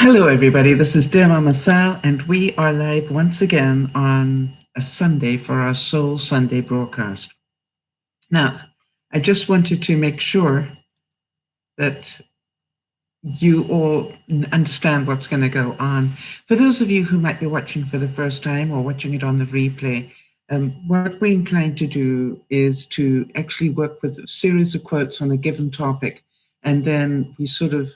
Hello, everybody. This is DearMamaSal, and we are live once again on a Sunday for our Soul Sunday broadcast. Now, I just wanted to make sure that you all understand what's going to go on. For those of you who might be watching for the first time or watching it on the replay, what we're inclined to do is to actually work with a series of quotes on a given topic, and then we sort of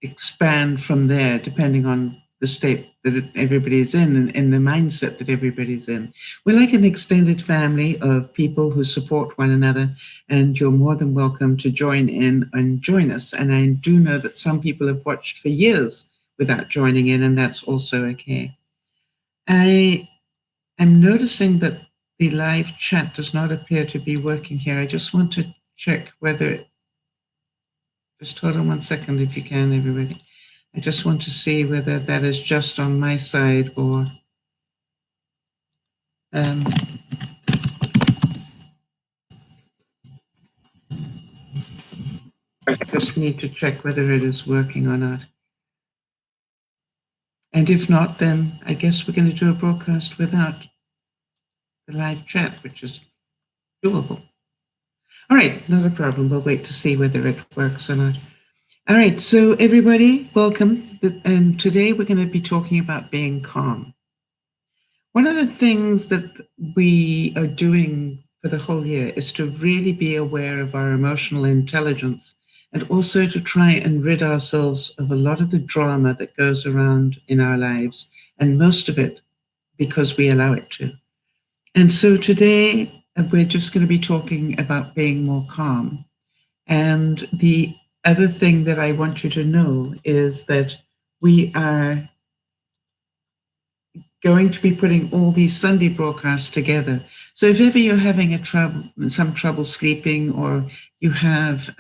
expand from there, depending on the state that everybody's in and the mindset that everybody's in. We're like an extended family of people who support one another, and you're more than welcome to join in and join us. And I do know that some people have watched for years without joining in, and that's also okay. I am noticing that the live chat does not appear to be working here. I just want to check whether just hold on 1 second if you can, everybody. I just want to see whether that is just on my side or I just need to check whether it is working or not. And if not, then I guess we're going to do a broadcast without the live chat, which is doable. All right, not a problem. We'll wait to see whether it works or not. All right, so everybody, welcome. And today we're going to be talking about being calm. One of the things that we are doing for the whole year is to really be aware of our emotional intelligence, and also to try and rid ourselves of a lot of the drama that goes around in our lives, and most of it because we allow it to. And so today we're just going to be talking about being more calm. And the other thing that I want you to know is that we are going to be putting all these Sunday broadcasts together. So if ever you're having some trouble sleeping, or you have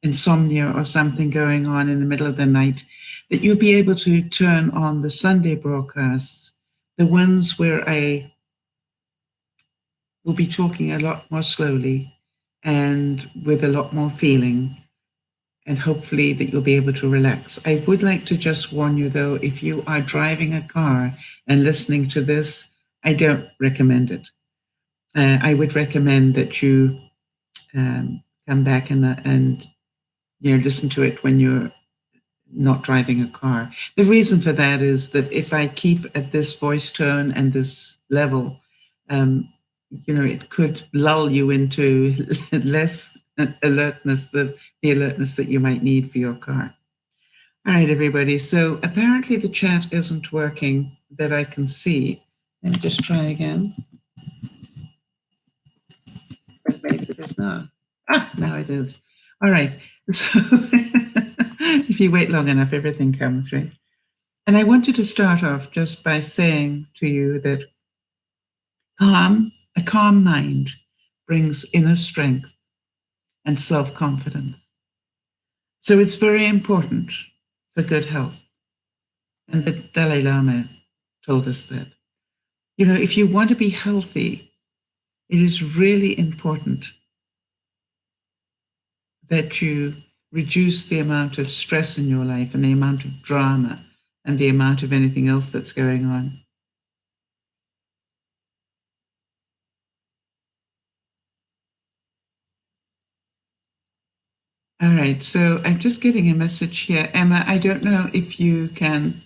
insomnia or something going on in the middle of the night, that you'll be able to turn on the Sunday broadcasts, the ones where I will be talking a lot more slowly and with a lot more feeling, and hopefully that you'll be able to relax. I would like to just warn you, though, if you are driving a car and listening to this, I don't recommend it. I would recommend that you come back and listen to it when you're not driving a car. The reason for that is that if I keep at this voice tone and this level, it could lull you into less alertness, the alertness that you might need for your car. All right, everybody. So apparently the chat isn't working that I can see. Let me just try again. Maybe it is now. Now it is. All right. So if you wait long enough, everything comes, right? And I wanted to start off just by saying to you that a calm mind brings inner strength and self-confidence. So it's very important for good health. And the Dalai Lama told us that. If you want to be healthy, it is really important that you reduce the amount of stress in your life and the amount of drama and the amount of anything else that's going on. All right, so I'm just getting a message here. Emma, I don't know if you can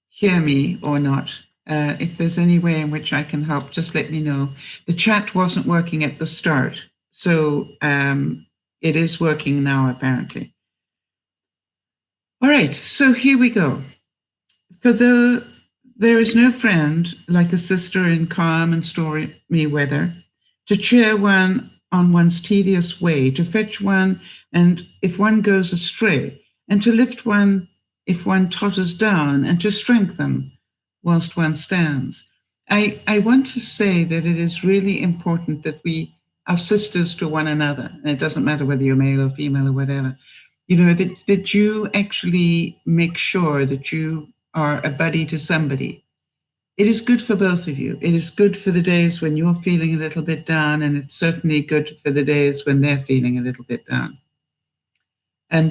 hear me or not. If there's any way in which I can help, just let me know. The chat wasn't working at the start, so it is working now, apparently. All right, so here we go. There is no friend like a sister in calm and stormy weather, to cheer one on one's tedious way, to fetch one and if one goes astray, and to lift one if one totters down, and to strengthen whilst one stands. I want to say that it is really important that we are sisters to one another, and it doesn't matter whether you're male or female or whatever, that you actually make sure that you are a buddy to somebody. It is good for both of you. It is good for the days when you're feeling a little bit down, and it's certainly good for the days when they're feeling a little bit down.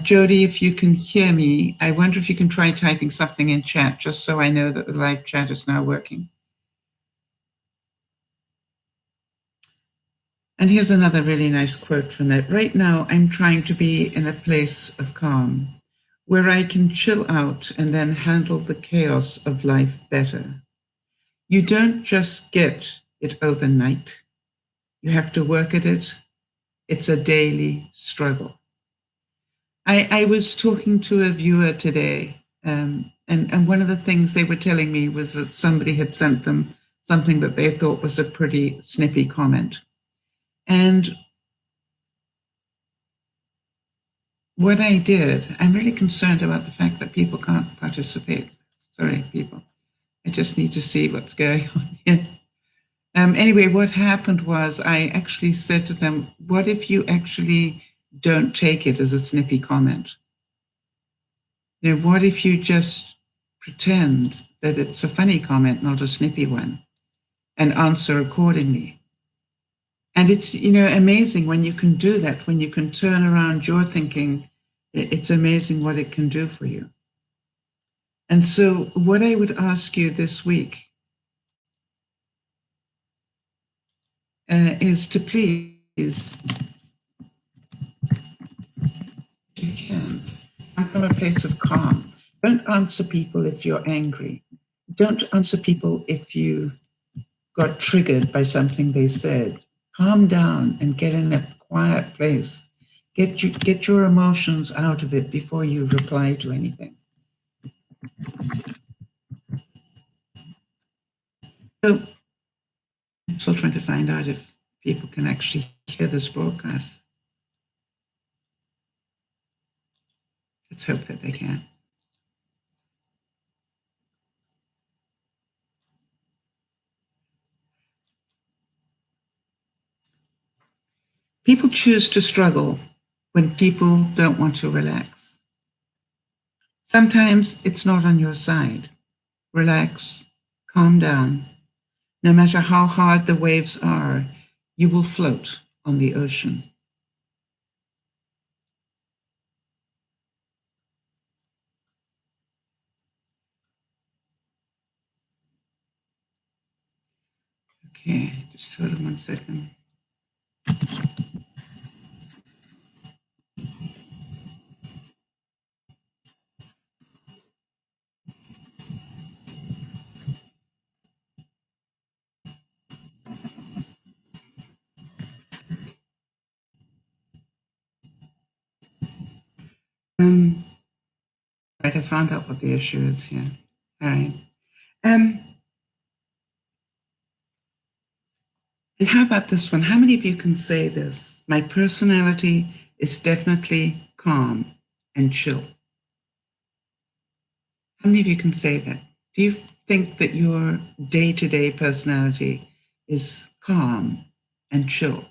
Jody, if you can hear me, I wonder if you can try typing something in chat, just so I know that the live chat is now working. And here's another really nice quote from that. Right now, I'm trying to be in a place of calm, where I can chill out and then handle the chaos of life better. You don't just get it overnight. You have to work at it. It's a daily struggle. I was talking to a viewer today, and one of the things they were telling me was that somebody had sent them something that they thought was a pretty snippy comment. And what I did, I'm really concerned about the fact that people can't participate. Sorry, people. I just need to see what's going on here. Anyway, what happened was I actually said to them, what if you actually don't take it as a snippy comment? You know, what if you just pretend that it's a funny comment, not a snippy one, and answer accordingly? And it's, you know, amazing when you can do that, when you can turn around your thinking, it's amazing what it can do for you. And so what I would ask you this week is to please, if you can, come from a place of calm. Don't answer people if you're angry. Don't answer people if you got triggered by something they said. Calm down and get in a quiet place. Get your emotions out of it before you reply to anything. So I'm still trying to find out if people can actually hear this broadcast. Let's hope that they can. People choose to struggle when people don't want to relax. Sometimes it's not on your side. Relax, calm down. No matter how hard the waves are, you will float on the ocean. Okay, just hold on 1 second. Right, I found out what the issue is here. All right. And how about this one? How many of you can say this? My personality is definitely calm and chill. How many of you can say that? Do you think that your day-to-day personality is calm and chill?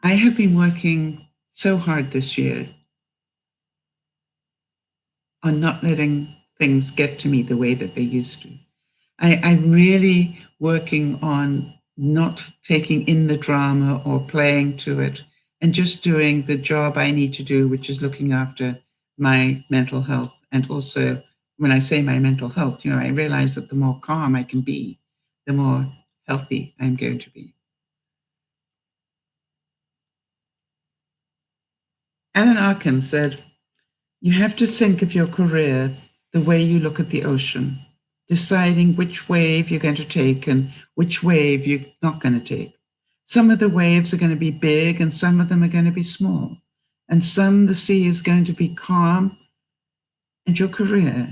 I have been working so hard this year on not letting things get to me the way that they used to. I'm really working on not taking in the drama or playing to it and just doing the job I need to do, which is looking after my mental health. And also, when I say my mental health, you know, I realize that the more calm I can be, the more healthy I'm going to be. Alan Arkin said, you have to think of your career the way you look at the ocean, deciding which wave you're going to take and which wave you're not going to take. Some of the waves are going to be big and some of them are going to be small. And some the sea is going to be calm and your career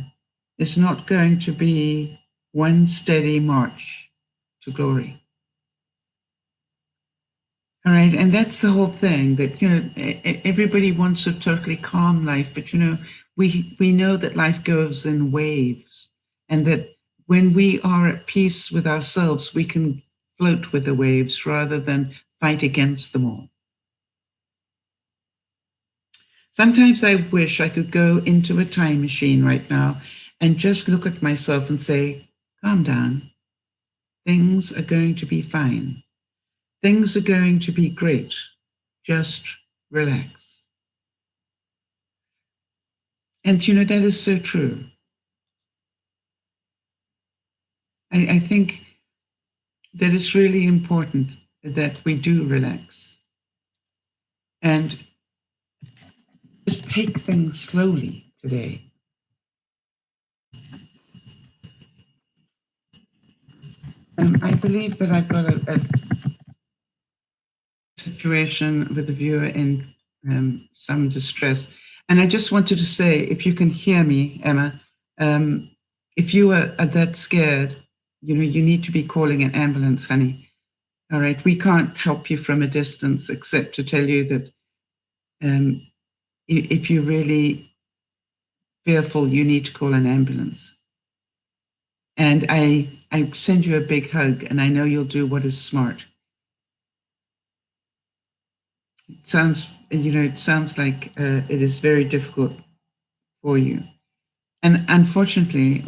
is not going to be one steady march to glory. All right, and that's the whole thing, that, you know, everybody wants a totally calm life, but, you know, we know that life goes in waves, and that when we are at peace with ourselves, we can float with the waves rather than fight against them all. Sometimes I wish I could go into a time machine right now and just look at myself and say, calm down. Things are going to be fine. Things are going to be great. Just relax. And that is so true. I think that it's really important that we do relax and just take things slowly today. I believe that I've got a situation with a viewer in some distress. And I just wanted to say, if you can hear me, Emma, if you are that scared, you need to be calling an ambulance, honey. All right, we can't help you from a distance except to tell you that if you're really fearful, you need to call an ambulance. And I send you a big hug, and I know you'll do what is smart. It sounds like it is very difficult for you. And unfortunately,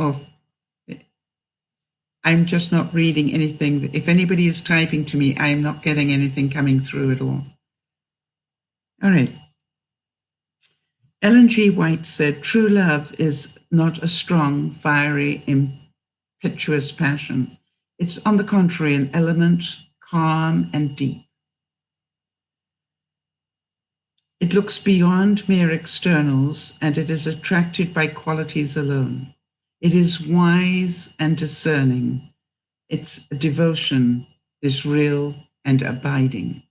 I'm just not reading anything. If anybody is typing to me, I'm not getting anything coming through at all. All right. Ellen G. White said, true love is not a strong, fiery, impetuous passion. It's, on the contrary, an element, calm and deep. It looks beyond mere externals, and it is attracted by qualities alone. It is wise and discerning. Its devotion is real and abiding.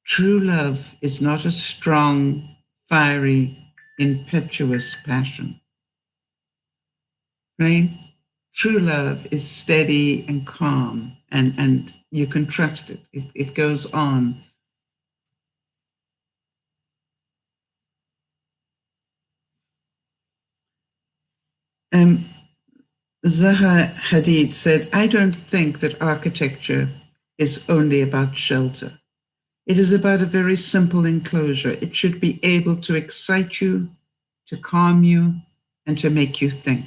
True love is not a strong, fiery, impetuous passion. Right? True love is steady and calm, and you can trust it. It goes on. Zaha Hadid said, I don't think that architecture is only about shelter. It is about a very simple enclosure. It should be able to excite you, to calm you, and to make you think.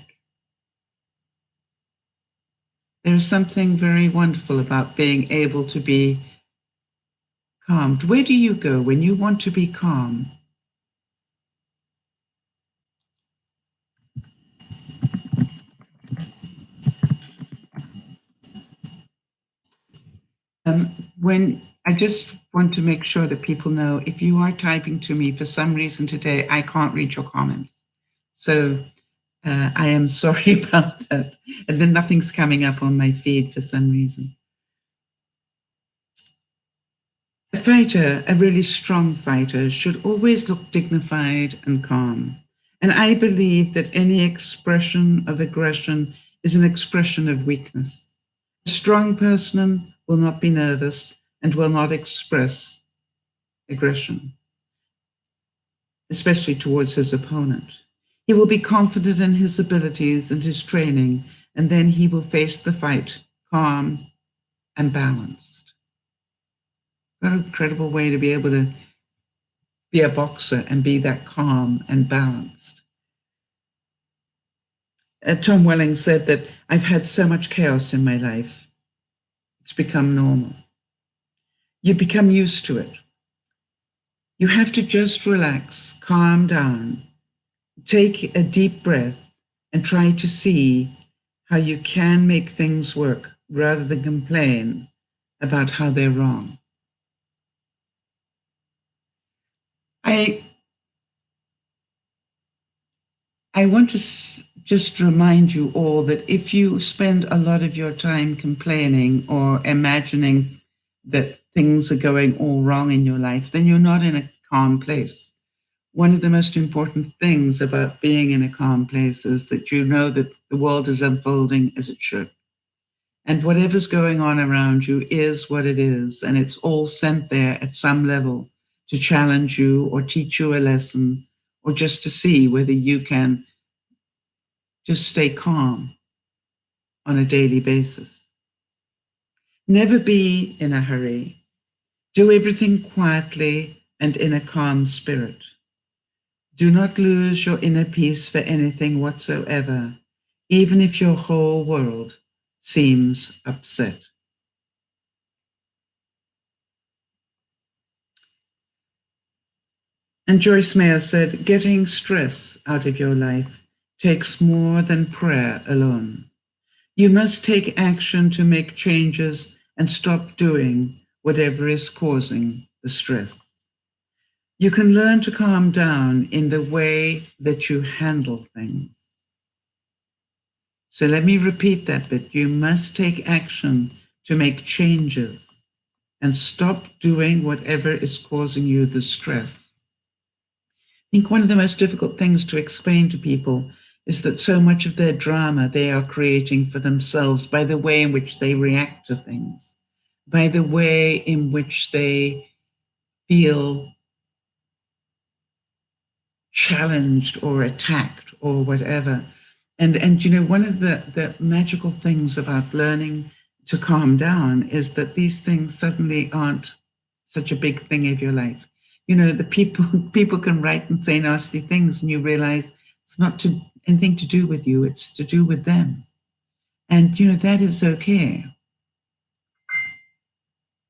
There is something very wonderful about being able to be calmed. Where do you go when you want to be calm? When I just want to make sure that people know, if you are typing to me for some reason today, I can't read your comments. So I am sorry about that. And then nothing's coming up on my feed for some reason. A fighter, a really strong fighter, should always look dignified and calm. And I believe that any expression of aggression is an expression of weakness. A strong person will not be nervous and will not express aggression, especially towards his opponent. He will be confident in his abilities and his training, and then he will face the fight calm and balanced. What an incredible way to be able to be a boxer and be that calm and balanced. Tom Welling said that I've had so much chaos in my life. It's become normal. You become used to it. You have to just relax, calm down, take a deep breath, and try to see how you can make things work rather than complain about how they're wrong. I want to just remind you all that if you spend a lot of your time complaining or imagining that things are going all wrong in your life, then you're not in a calm place. One of the most important things about being in a calm place is that you know that the world is unfolding as it should. And whatever's going on around you is what it is. And it's all sent there at some level to challenge you or teach you a lesson or just to see whether you can just stay calm on a daily basis. Never be in a hurry. Do everything quietly and in a calm spirit. Do not lose your inner peace for anything whatsoever, even if your whole world seems upset. And Joyce Maher said, getting stress out of your life takes more than prayer alone. You must take action to make changes and stop doing whatever is causing the stress. You can learn to calm down in the way that you handle things. So let me repeat that bit. You must take action to make changes and stop doing whatever is causing you the stress. I think one of the most difficult things to explain to people is that so much of their drama they are creating for themselves by the way in which they react to things, by the way in which they feel challenged or attacked or whatever. And you know, one of the magical things about learning to calm down is that these things suddenly aren't such a big thing of your life. You know, the people can write and say nasty things, and you realize it's not anything to do with you, it's to do with them. And you know, that is okay.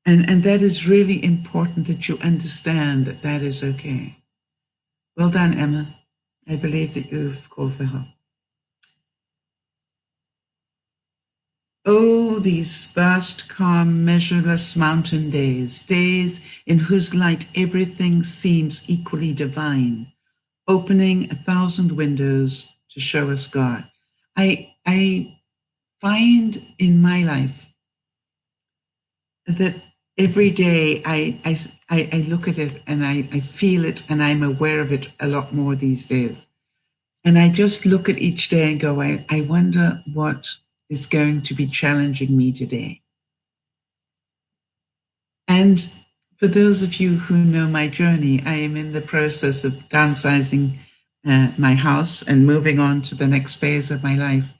And that is really important that you understand that that is okay. Well done, Emma. I believe that you've called for help. Oh, these vast, calm, measureless mountain days, days in whose light everything seems equally divine, opening 1,000 windows to show us God. I find in my life that every day I look at it and I feel it and I'm aware of it a lot more these days. And I just look at each day and go, I wonder what is going to be challenging me today. And for those of you who know my journey, I am in the process of downsizing my house and moving on to the next phase of my life.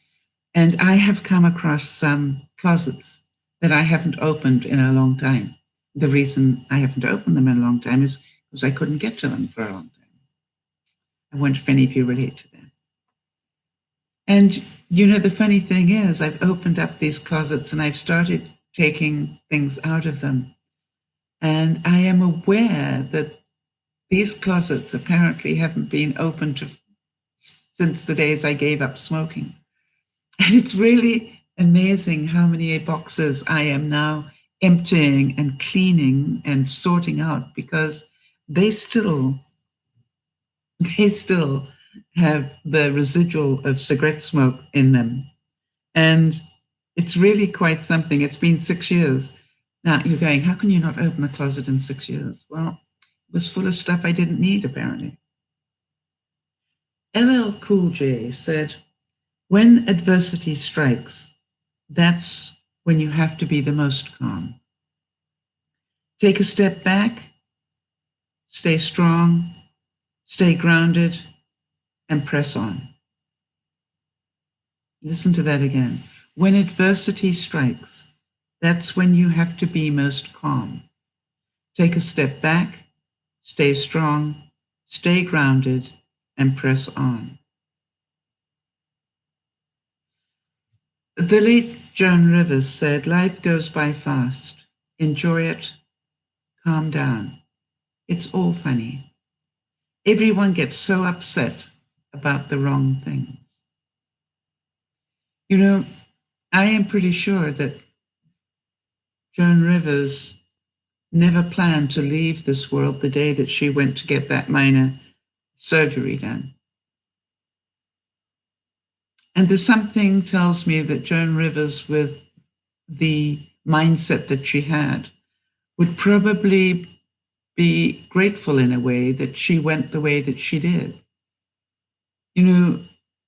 And I have come across some closets that I haven't opened in a long time. The reason I haven't opened them in a long time is because I couldn't get to them for a long time. I wonder if any of you relate to that. And, you know, the funny thing is I've opened up these closets and I've started taking things out of them. And I am aware that these closets apparently haven't been opened since the days I gave up smoking. And it's really amazing how many boxes I am now emptying and cleaning and sorting out because they still have the residual of cigarette smoke in them. And it's really quite something. It's been 6 years. Now you're going, how can you not open a closet in 6 years? Well, it was full of stuff I didn't need, apparently. LL Cool J said, when adversity strikes, that's when you have to be the most calm. Take a step back, stay strong, stay grounded, and press on. Listen to that again. When adversity strikes, that's when you have to be most calm. Take a step back, stay strong, stay grounded, and press on. The late Joan Rivers said, life goes by fast. Enjoy it. Calm down. It's all funny. Everyone gets so upset about the wrong things. You know, I am pretty sure that Joan Rivers never planned to leave this world the day that she went to get that minor surgery done. And there's something tells me that Joan Rivers, with the mindset that she had, would probably be grateful in a way that she went the way that she did. You know,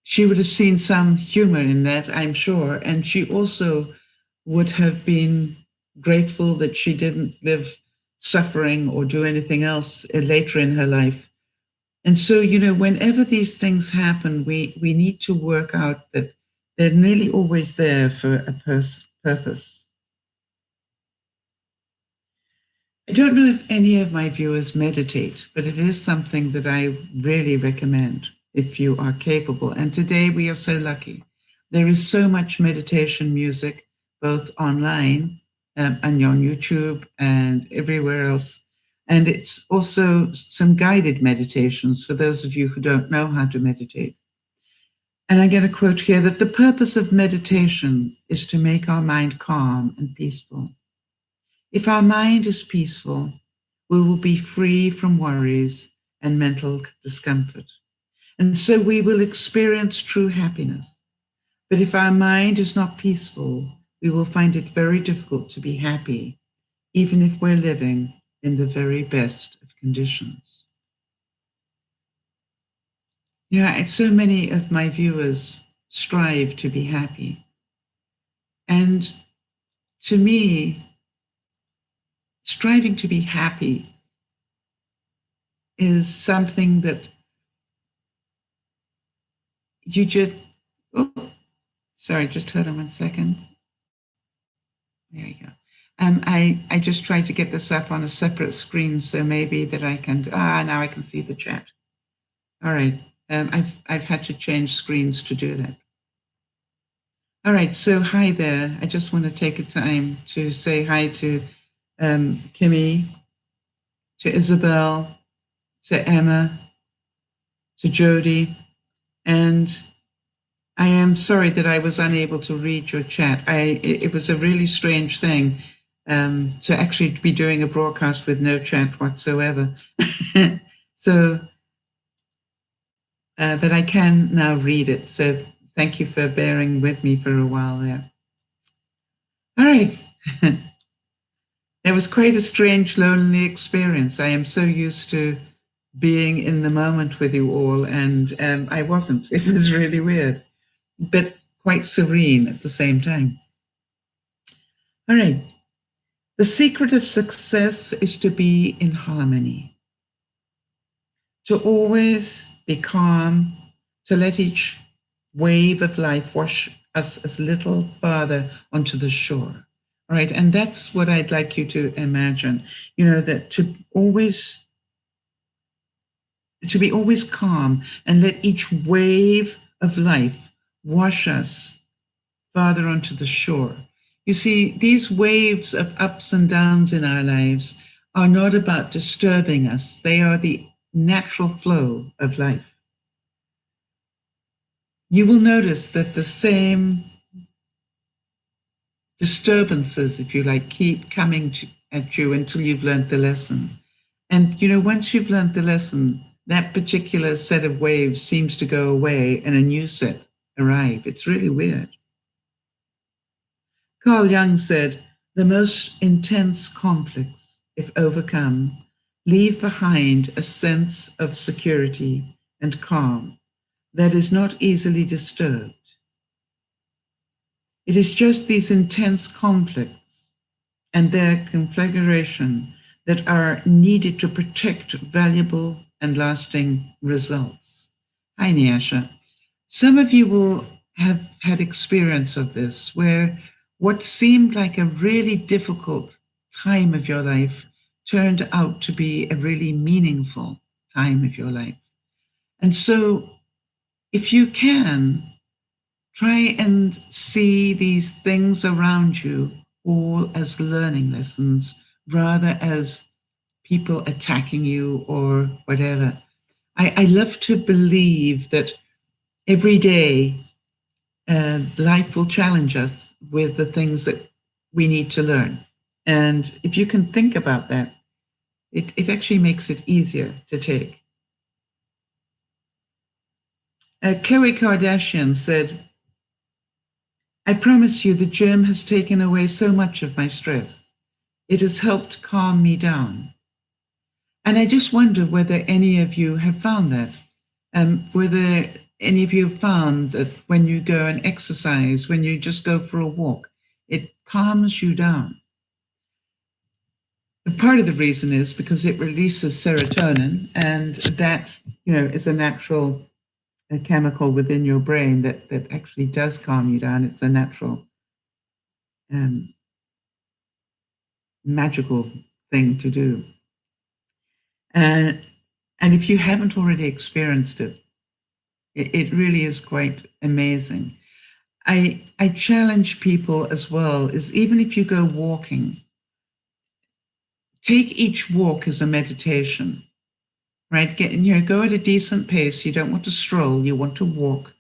she would have seen some humor in that, I'm sure. And she also would have been grateful that she didn't live suffering or do anything else later in her life. And so, you know, whenever these things happen, we need to work out that they're nearly always there for a purpose. I don't know if any of my viewers meditate, but it is something that I really recommend if you are capable. And today we are so lucky. There is so much meditation music, both online and on YouTube and everywhere else. And it's also some guided meditations for those of you who don't know how to meditate. And I get a quote here that the purpose of meditation is to make our mind calm and peaceful. If our mind is peaceful, we will be free from worries and mental discomfort. And so we will experience true happiness. But if our mind is not peaceful, we will find it very difficult to be happy, even if we're living in the very best of conditions. Yeah, so many of my viewers strive to be happy. And to me, striving to be happy is something that you just, sorry, just hold on 1 second. There you go. I just tried to get this up on a separate screen, so maybe that I can, now I can see the chat. All right, I've had to change screens to do that. All right, so hi there. I just want to take a time to say hi to Kimmy, to Isabel, to Emma, to Jody, and I am sorry that I was unable to read your chat. It was a really strange thing to actually be doing a broadcast with no chat whatsoever. So, but I can now read it. So thank you for bearing with me for a while there. All right. It was quite a strange, lonely experience. I am so used to being in the moment with you all, and I wasn't. It was really weird, but quite serene at the same time. All right. The secret of success is to be in harmony, to always be calm, to let each wave of life wash us a little farther onto the shore. All right. And that's what I'd like you to imagine, that to be always calm and let each wave of life wash us farther onto the shore. You see, these waves of ups and downs in our lives are not about disturbing us. They are the natural flow of life. You will notice that the same disturbances, if you like, keep coming at you until you've learned the lesson. And, once you've learned the lesson, that particular set of waves seems to go away and a new set arrive. It's really weird. Carl Jung said, the most intense conflicts, if overcome, leave behind a sense of security and calm that is not easily disturbed. It is just these intense conflicts and their conflagration that are needed to protect valuable and lasting results. Hi, Nyasha. Some of you will have had experience of this, where what seemed like a really difficult time of your life turned out to be a really meaningful time of your life. And so if you can, try and see these things around you all as learning lessons rather as people attacking you or whatever. I love to believe that every day life will challenge us with the things that we need to learn. And if you can think about that, it actually makes it easier to take. Khloe Kardashian said, I promise you the gym has taken away so much of my stress. It has helped calm me down. And I just wonder whether any of you have found that. Whether any of you have found that when you go and exercise, when you just go for a walk, it calms you down. And part of the reason is because it releases serotonin, and that, is a natural chemical within your brain that actually does calm you down. It's a natural, magical thing to do. And if you haven't already experienced it, it really is quite amazing. I challenge people as well, is even if you go walking, take each walk as a meditation, right? Go at a decent pace. You don't want to stroll. You want to walk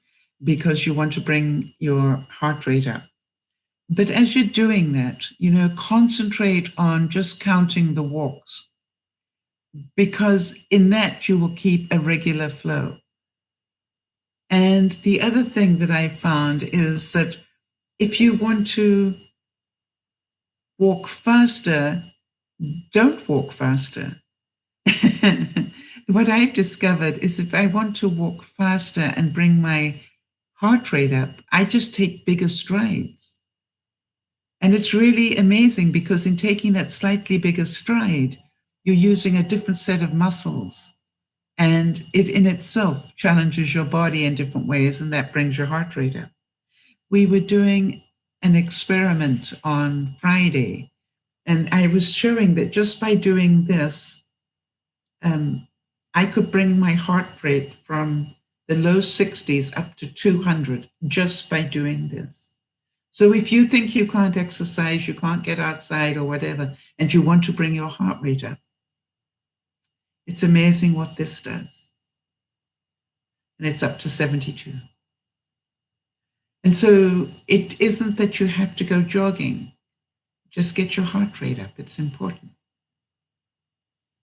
because you want to bring your heart rate up. But as you're doing that, concentrate on just counting the walks, because in that you will keep a regular flow. And the other thing that I found is that if you want to walk faster, don't walk faster. What I've discovered is if I want to walk faster and bring my heart rate up, I just take bigger strides. And it's really amazing because in taking that slightly bigger stride, you're using a different set of muscles. And it in itself challenges your body in different ways, and that brings your heart rate up. We were doing an experiment on Friday, and I was showing that just by doing this, I could bring my heart rate from the low 60s up to 200 just by doing this. So if you think you can't exercise, you can't get outside or whatever, and you want to bring your heart rate up, it's amazing what this does. And it's up to 72. And so it isn't that you have to go jogging. Just get your heart rate up. It's important.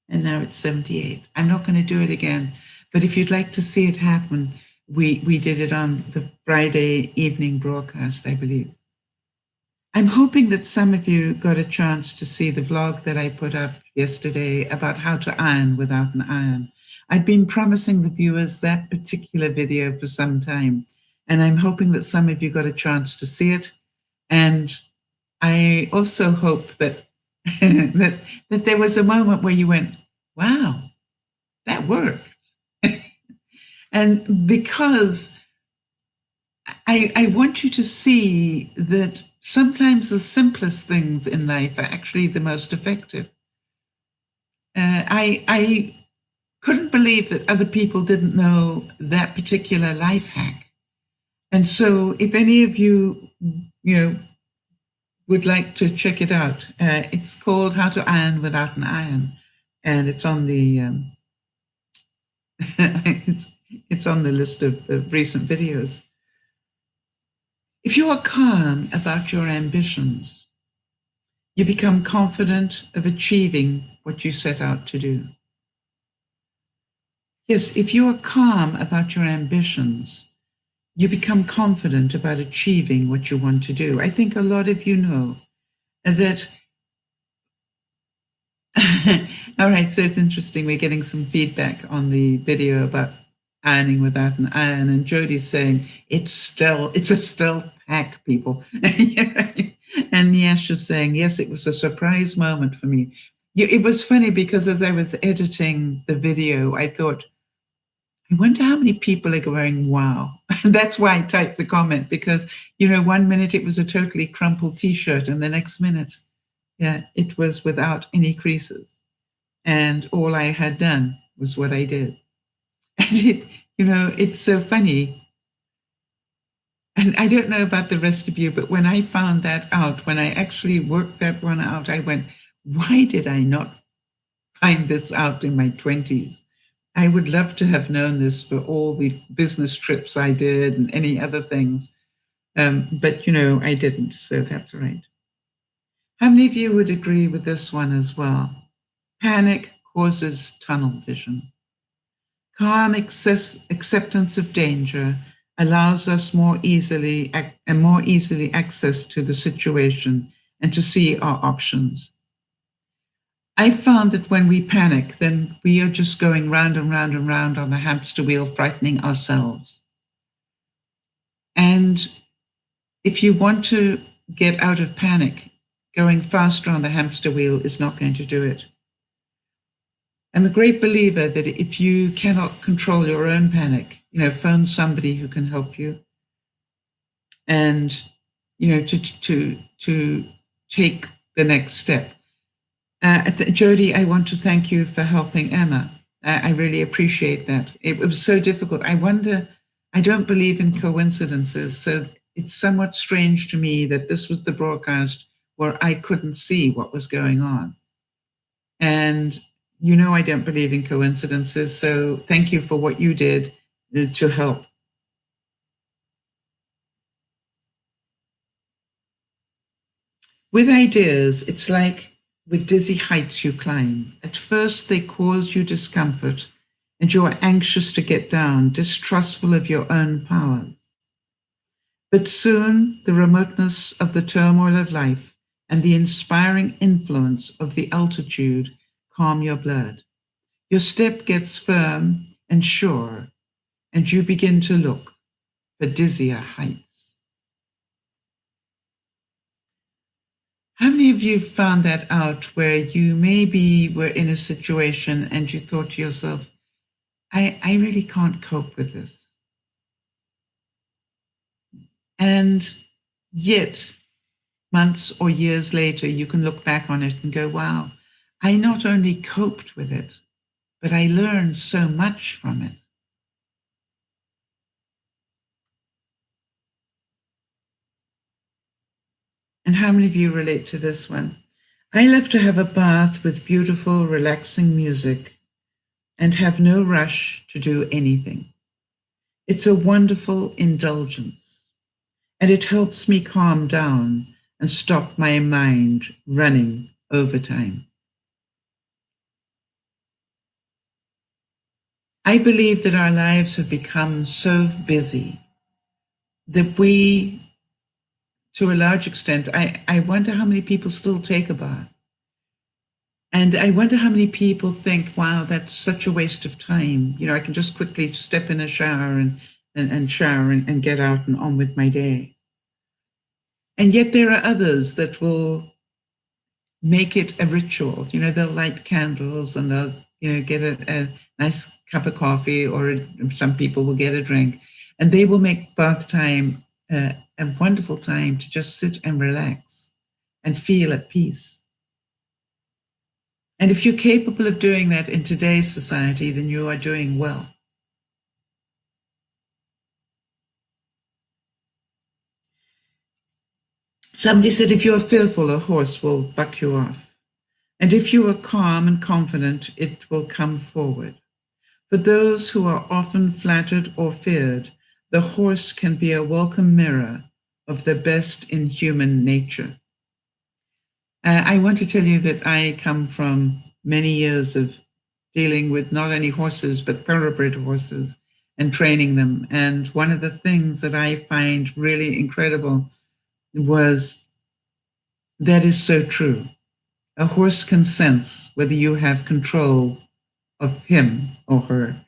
And now it's 78. I'm not going to do it again. But if you'd like to see it happen, we did it on the Friday evening broadcast, I believe. I'm hoping that some of you got a chance to see the vlog that I put up yesterday about how to iron without an iron. I'd been promising the viewers that particular video for some time, and I'm hoping that some of you got a chance to see it. And I also hope that that there was a moment where you went, wow, that worked. And because I want you to see that sometimes the simplest things in life are actually the most effective. I couldn't believe that other people didn't know that particular life hack. And so if any of you, would like to check it out, it's called How to Iron Without an Iron. And it's on the it's on the list of recent videos. If you are calm about your ambitions, you become confident of achieving what you set out to do. Yes, if you are calm about your ambitions, you become confident about achieving what you want to do. I think a lot of you know that. All right, so it's interesting. We're getting some feedback on the video about ironing without an iron, and Jody's saying it's a stealth hack, people. And Nyash is saying, yes, it was a surprise moment for me. It was funny because as I was editing the video, I thought, I wonder how many people are going, wow. That's why I typed the comment, because, 1 minute it was a totally crumpled T-shirt, and the next minute, it was without any creases. And all I had done was what I did. And it's so funny. And I don't know about the rest of you, but when I found that out, when I actually worked that one out, I went, why did I not find this out in my 20s? I would love to have known this for all the business trips I did and any other things. But, I didn't, so that's right. How many of you would agree with this one as well? Panic causes tunnel vision. Calm acceptance of danger allows us more easily access to the situation and to see our options. I found that when we panic, then we are just going round and round and round on the hamster wheel, frightening ourselves. And if you want to get out of panic, going faster on the hamster wheel is not going to do it. I'm a great believer that if you cannot control your own panic, phone somebody who can help you. And, to take the next step. Jody, I want to thank you for helping Emma. I really appreciate that. It was so difficult. I don't believe in coincidences. So it's somewhat strange to me that this was the broadcast where I couldn't see what was going on. And you know I don't believe in coincidences, so thank you for what you did to help. With ideas, it's like with dizzy heights you climb. At first, they cause you discomfort, and you are anxious to get down, distrustful of your own powers. But soon, the remoteness of the turmoil of life and the inspiring influence of the altitude calm your blood. Your step gets firm and sure, and you begin to look for dizzier heights. How many of you found that out where you maybe were in a situation and you thought to yourself, I really can't cope with this? And yet, months or years later, you can look back on it and go, wow, I not only coped with it, but I learned so much from it. And how many of you relate to this one? I love to have a bath with beautiful, relaxing music and have no rush to do anything. It's a wonderful indulgence, and it helps me calm down and stop my mind running overtime. I believe that our lives have become so busy that we, to a large extent, I wonder how many people still take a bath. And I wonder how many people think, wow, that's such a waste of time. You know, I can just quickly step in a shower and shower and get out and on with my day. And yet there are others that will make it a ritual. You know, they'll light candles and they'll, you know, get a nice cup of coffee, or some people will get a drink, and they will make bath time a wonderful time to just sit and relax and feel at peace. And if you're capable of doing that in today's society, then you are doing well. Somebody said, if you're fearful, a horse will buck you off. And if you are calm and confident, it will come forward. For those who are often flattered or feared, the horse can be a welcome mirror of the best in human nature. I want to tell you that I come from many years of dealing with not only horses, but thoroughbred horses and training them. And one of the things that I find really incredible was that is so true. A horse can sense whether you have control of him or her,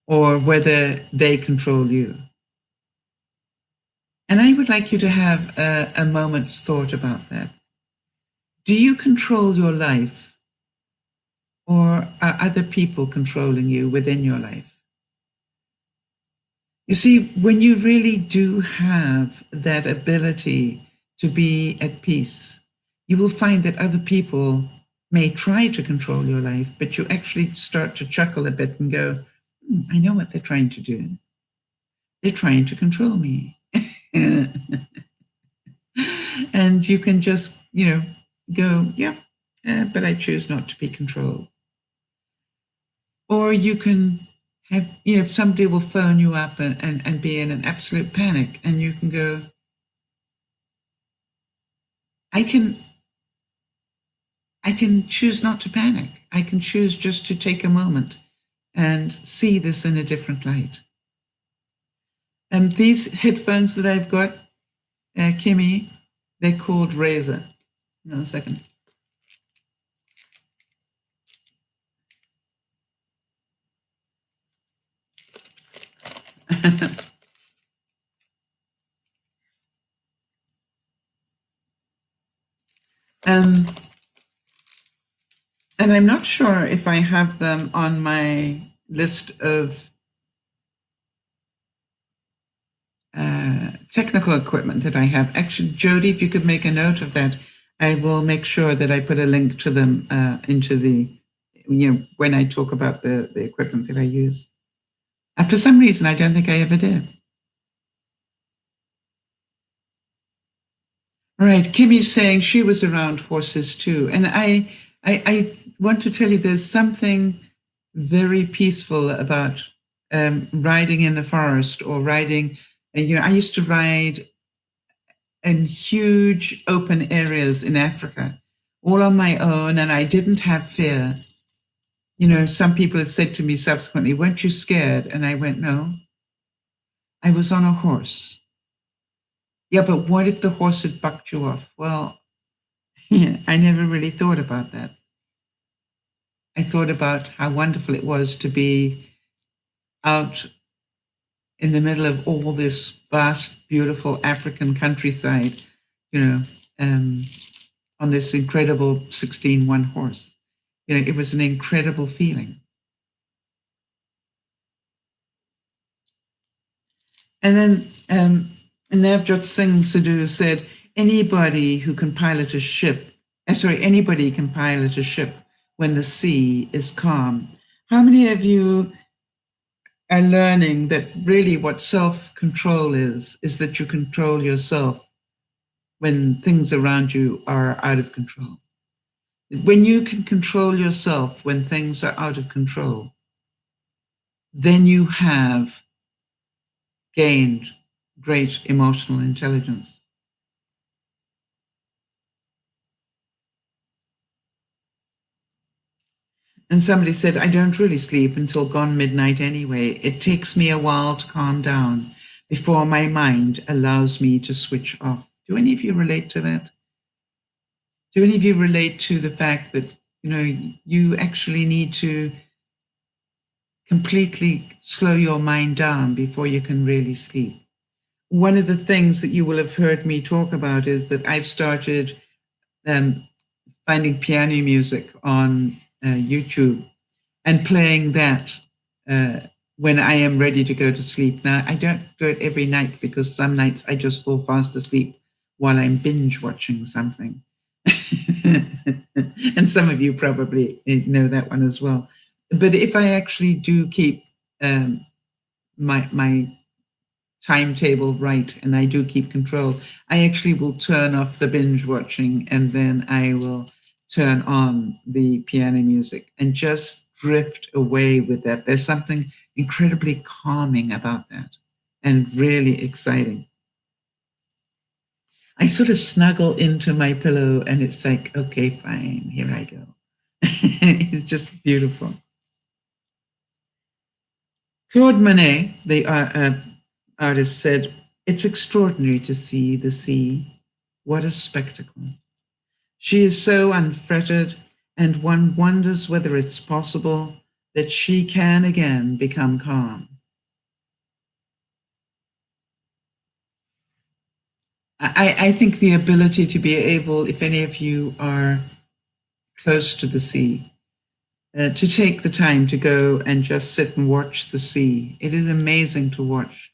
or whether they control you. And I would like you to have a moment's thought about that. Do you control your life, or are other people controlling you within your life? You see, when you really do have that ability to be at peace, you will find that other people may try to control your life, but you actually start to chuckle a bit and go, I know what they're trying to do. They're trying to control me. And you can just, you know, go, yeah, but I choose not to be controlled. Or you can have, you know, somebody will phone you up and be in an absolute panic, and you can go, I can choose not to panic. I can choose just to take a moment and see this in a different light. And these headphones that I've got, Kimmy, they're called Razor. Hang on a second. And I'm not sure if I have them on my list of technical equipment that I have. Actually, Jody, if you could make a note of that, I will make sure that I put a link to them into the, you know, when I talk about the equipment that I use. For some reason, I don't think I ever did. All right, Kimmy's saying she was around horses too. And I I want to tell you there's something very peaceful about riding in the forest or riding. I used to ride in huge open areas in Africa, all on my own, and I didn't have fear. Some people have said to me subsequently, "Weren't you scared?" And I went, "No, I was on a horse." Yeah, but what if the horse had bucked you off? Well, I never really thought about that. I thought about how wonderful it was to be out in the middle of all this vast, beautiful African countryside, you know, um, on this incredible 16-1 horse. It was an incredible feeling. And then Navjot Singh Sidhu said, anybody can pilot a ship when the sea is calm. How many of you are learning that really what self-control is that you control yourself when things around you are out of control? When you can control yourself when things are out of control, then you have gained great emotional intelligence. And somebody said, I don't really sleep until gone midnight anyway. It takes me a while to calm down before my mind allows me to switch off. Do any of you relate to that? Do any of you relate to the fact that, you actually need to completely slow your mind down before you can really sleep? One of the things that you will have heard me talk about is that I've started finding piano music on YouTube and playing that when I am ready to go to sleep. Now, I don't do it every night because some nights I just fall fast asleep while I'm binge watching something. And some of you probably know that one as well. But if I actually do keep my timetable right and I do keep control, I actually will turn off the binge watching and then I will turn on the piano music and just drift away with that. There's something incredibly calming about that and really exciting. I sort of snuggle into my pillow and it's like, okay, fine, here I go. It's just beautiful. Claude Monet, the artist, said, it's extraordinary to see the sea. What a spectacle. She is so unfettered, and one wonders whether it's possible that she can again become calm. I think the ability to be able, if any of you are close to the sea, to take the time to go and just sit and watch the sea. It is amazing to watch.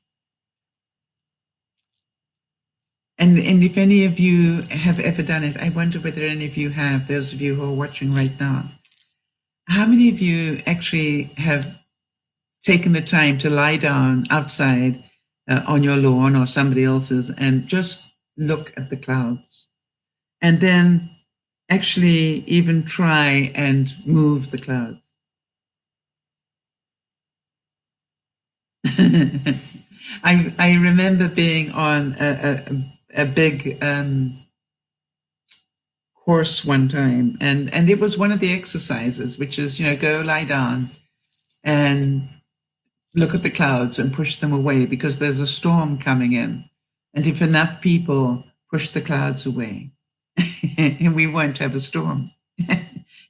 And if any of you have ever done it, I wonder whether any of you have, those of you who are watching right now. How many of you actually have taken the time to lie down outside on your lawn or somebody else's and just look at the clouds? And then actually even try and move the clouds. I remember being on a big course one time, and it was one of the exercises, which is, go lie down and look at the clouds and push them away because there's a storm coming in. And if enough people push the clouds away, and we won't have a storm.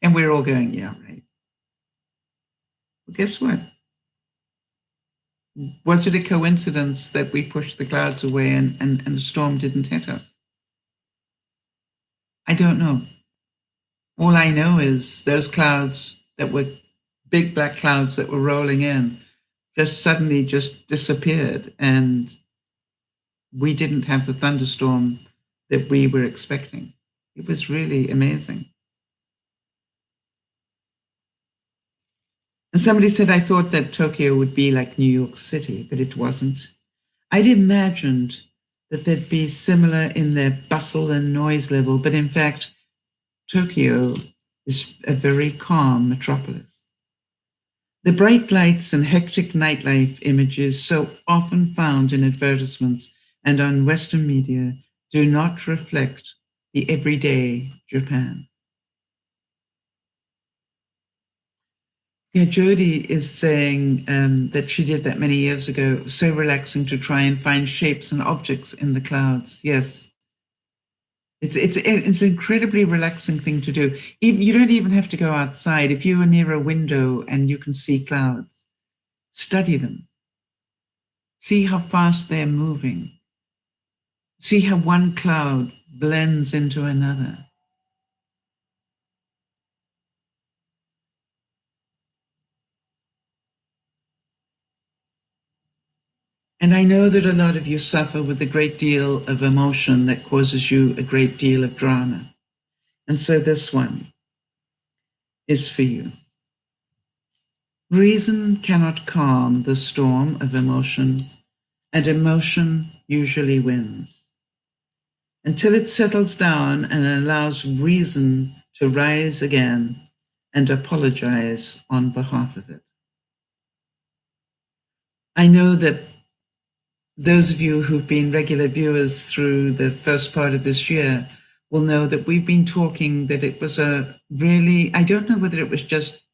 And we're all going, yeah, right. Well, guess what? Was it a coincidence that we pushed the clouds away and the storm didn't hit us? I don't know. All I know is those clouds that were big black clouds that were rolling in just suddenly just disappeared, and we didn't have the thunderstorm that we were expecting. It was really amazing. And somebody said, I thought that Tokyo would be like New York City, but it wasn't. I'd imagined that they'd be similar in their bustle and noise level, but in fact, Tokyo is a very calm metropolis. The bright lights and hectic nightlife images so often found in advertisements and on Western media do not reflect the everyday Japan. Yeah, Jody is saying that she did that many years ago. It was so relaxing to try and find shapes and objects in the clouds. Yes. It's an incredibly relaxing thing to do. You don't even have to go outside. If you are near a window and you can see clouds, study them. See how fast they're moving. See how one cloud blends into another. And I know that a lot of you suffer with a great deal of emotion that causes you a great deal of drama. And so this one is for you. Reason cannot calm the storm of emotion, and emotion usually wins. Until it settles down and allows reason to rise again and apologize on behalf of it. I know that those of you who've been regular viewers through the first part of this year will know that we've been talking that it was a really, I don't know whether it was just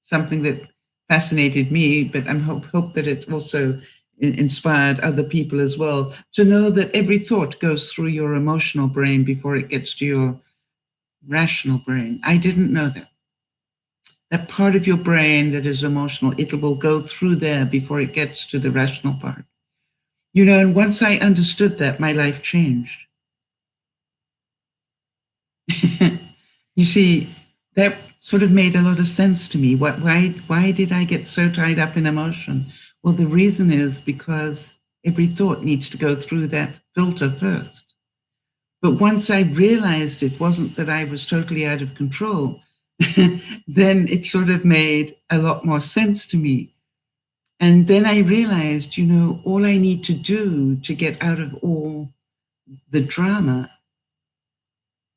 something that fascinated me, but I hope that it also inspired other people as well, to know that every thought goes through your emotional brain before it gets to your rational brain. I didn't know that. That part of your brain that is emotional, it will go through there before it gets to the rational part. You know, and once I understood that, my life changed. You see, that sort of made a lot of sense to me. Why did I get so tied up in emotion? Well, the reason is because every thought needs to go through that filter first. But once I realized it wasn't that I was totally out of control, then it sort of made a lot more sense to me. And then I realized, you know, all I need to do to get out of all the drama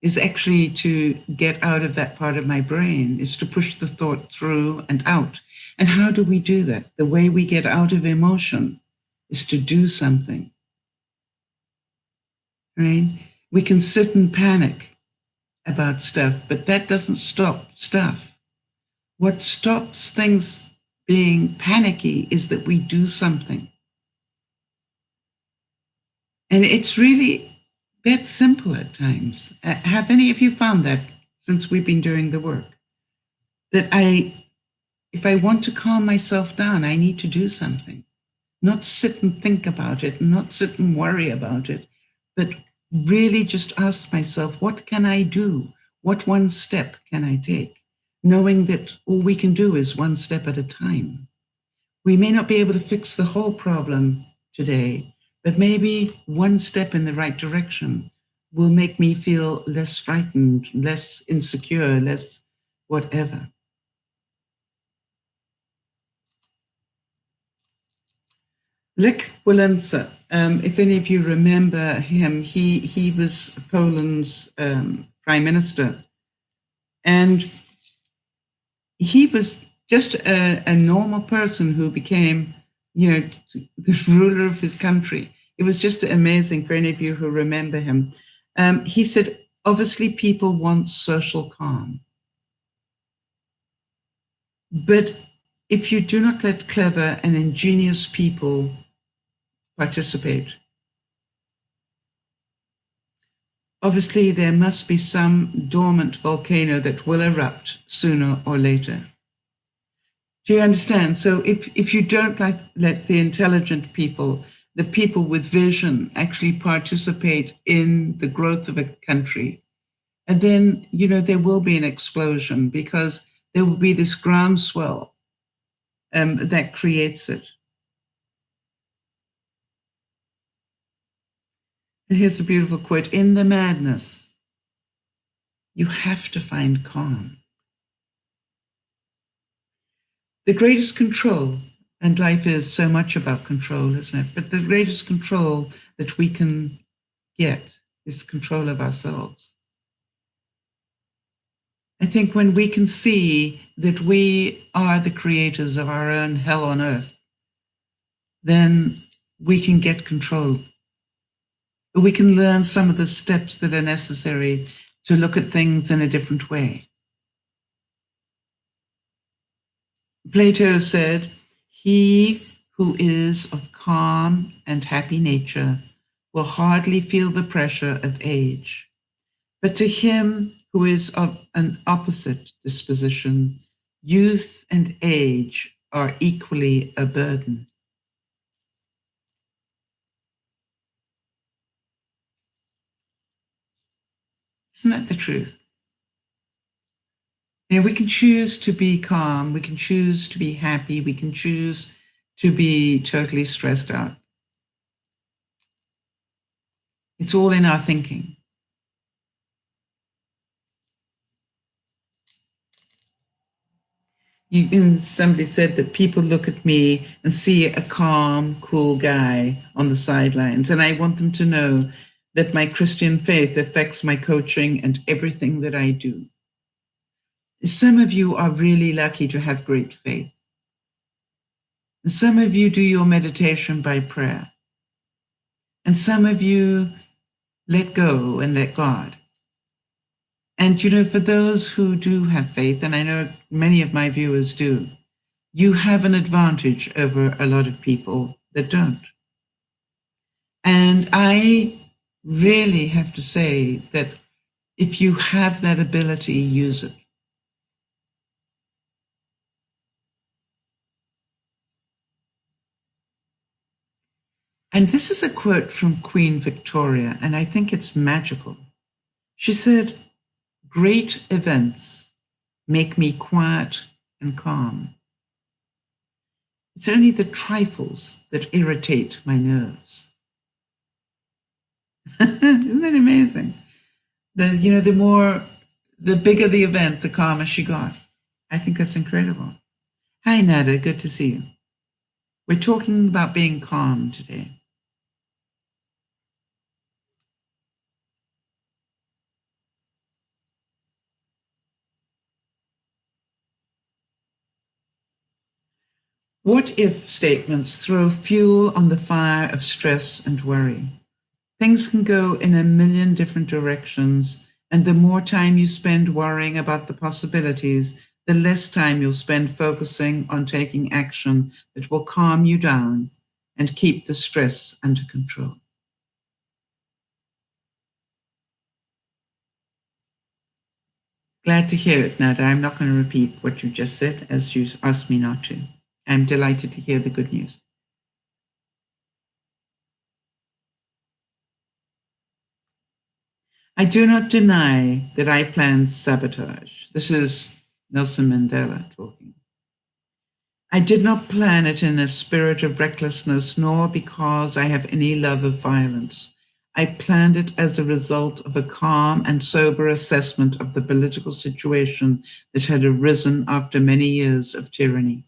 is actually to get out of that part of my brain, is to push the thought through and out. And how do we do that? The way we get out of emotion is to do something, right? We can sit and panic about stuff, but that doesn't stop stuff. What stops things being panicky is that we do something. And it's really that simple at times. Have any of you found that since we've been doing the work? That if I want to calm myself down, I need to do something. Not sit and think about it, not sit and worry about it, but really just ask myself, what can I do? What one step can I take? Knowing that all we can do is one step at a time. We may not be able to fix the whole problem today, but maybe one step in the right direction will make me feel less frightened, less insecure, less whatever. Lech Walesa, if any of you remember him, he was Poland's prime minister. And he was just a normal person who became, you know, the ruler of his country. It was just amazing for any of you who remember him. He said, obviously people want social calm. But if you do not let clever and ingenious people participate, obviously there must be some dormant volcano that will erupt sooner or later. Do you understand? So if you don't let the intelligent people, the people with vision, actually participate in the growth of a country, and then, you know, there will be an explosion because there will be this groundswell that creates it. And here's a beautiful quote: in the madness, you have to find calm. The greatest control, and life is so much about control, isn't it? But the greatest control that we can get is control of ourselves. I think when we can see that we are the creators of our own hell on earth, then we can get control. We can learn some of the steps that are necessary to look at things in a different way. Plato said, "He who is of calm and happy nature will hardly feel the pressure of age. But to him who is of an opposite disposition, youth and age are equally a burden." Isn't that the truth? You know, we can choose to be calm, we can choose to be happy, we can choose to be totally stressed out. It's all in our thinking. Somebody said that people look at me and see a calm, cool guy on the sidelines, and I want them to know that my Christian faith affects my coaching and everything that I do. Some of you are really lucky to have great faith. And some of you do your meditation by prayer. And some of you let go and let God. And, you know, for those who do have faith, and I know many of my viewers do, you have an advantage over a lot of people that don't. And I really have to say that if you have that ability, use it. And this is a quote from Queen Victoria, and I think it's magical. She said, "Great events make me quiet and calm. It's only the trifles that irritate my nerves." Isn't that amazing? The bigger the event, the calmer she got. I think that's incredible. Hi, Nada, good to see you. We're talking about being calm today. What if statements throw fuel on the fire of stress and worry? Things can go in a million different directions, and the more time you spend worrying about the possibilities, the less time you'll spend focusing on taking action that will calm you down and keep the stress under control. Glad to hear it, Nada. I'm not going to repeat what you just said, as you asked me not to. I'm delighted to hear the good news. I do not deny that I planned sabotage. This is Nelson Mandela talking. I did not plan it in a spirit of recklessness, nor because I have any love of violence. I planned it as a result of a calm and sober assessment of the political situation that had arisen after many years of tyranny,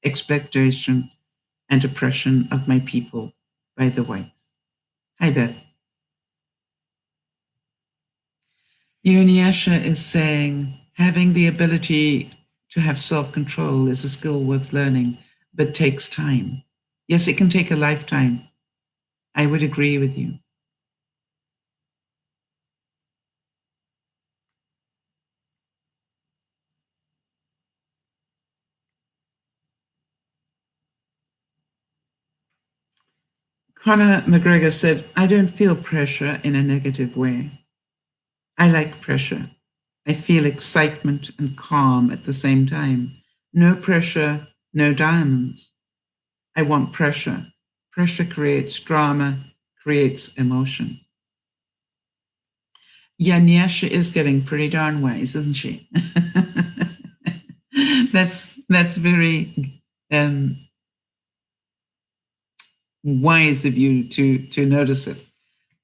exploitation, and oppression of my people by the whites. Hi, Beth. Nyasha is saying, having the ability to have self-control is a skill worth learning, but takes time. Yes, it can take a lifetime. I would agree with you. Conor McGregor said, "I don't feel pressure in a negative way. I like pressure. I feel excitement and calm at the same time. No pressure, no diamonds. I want pressure. Pressure creates drama, creates emotion." Yeah, Nyasha is getting pretty darn wise, isn't she? That's very wise of you to notice it.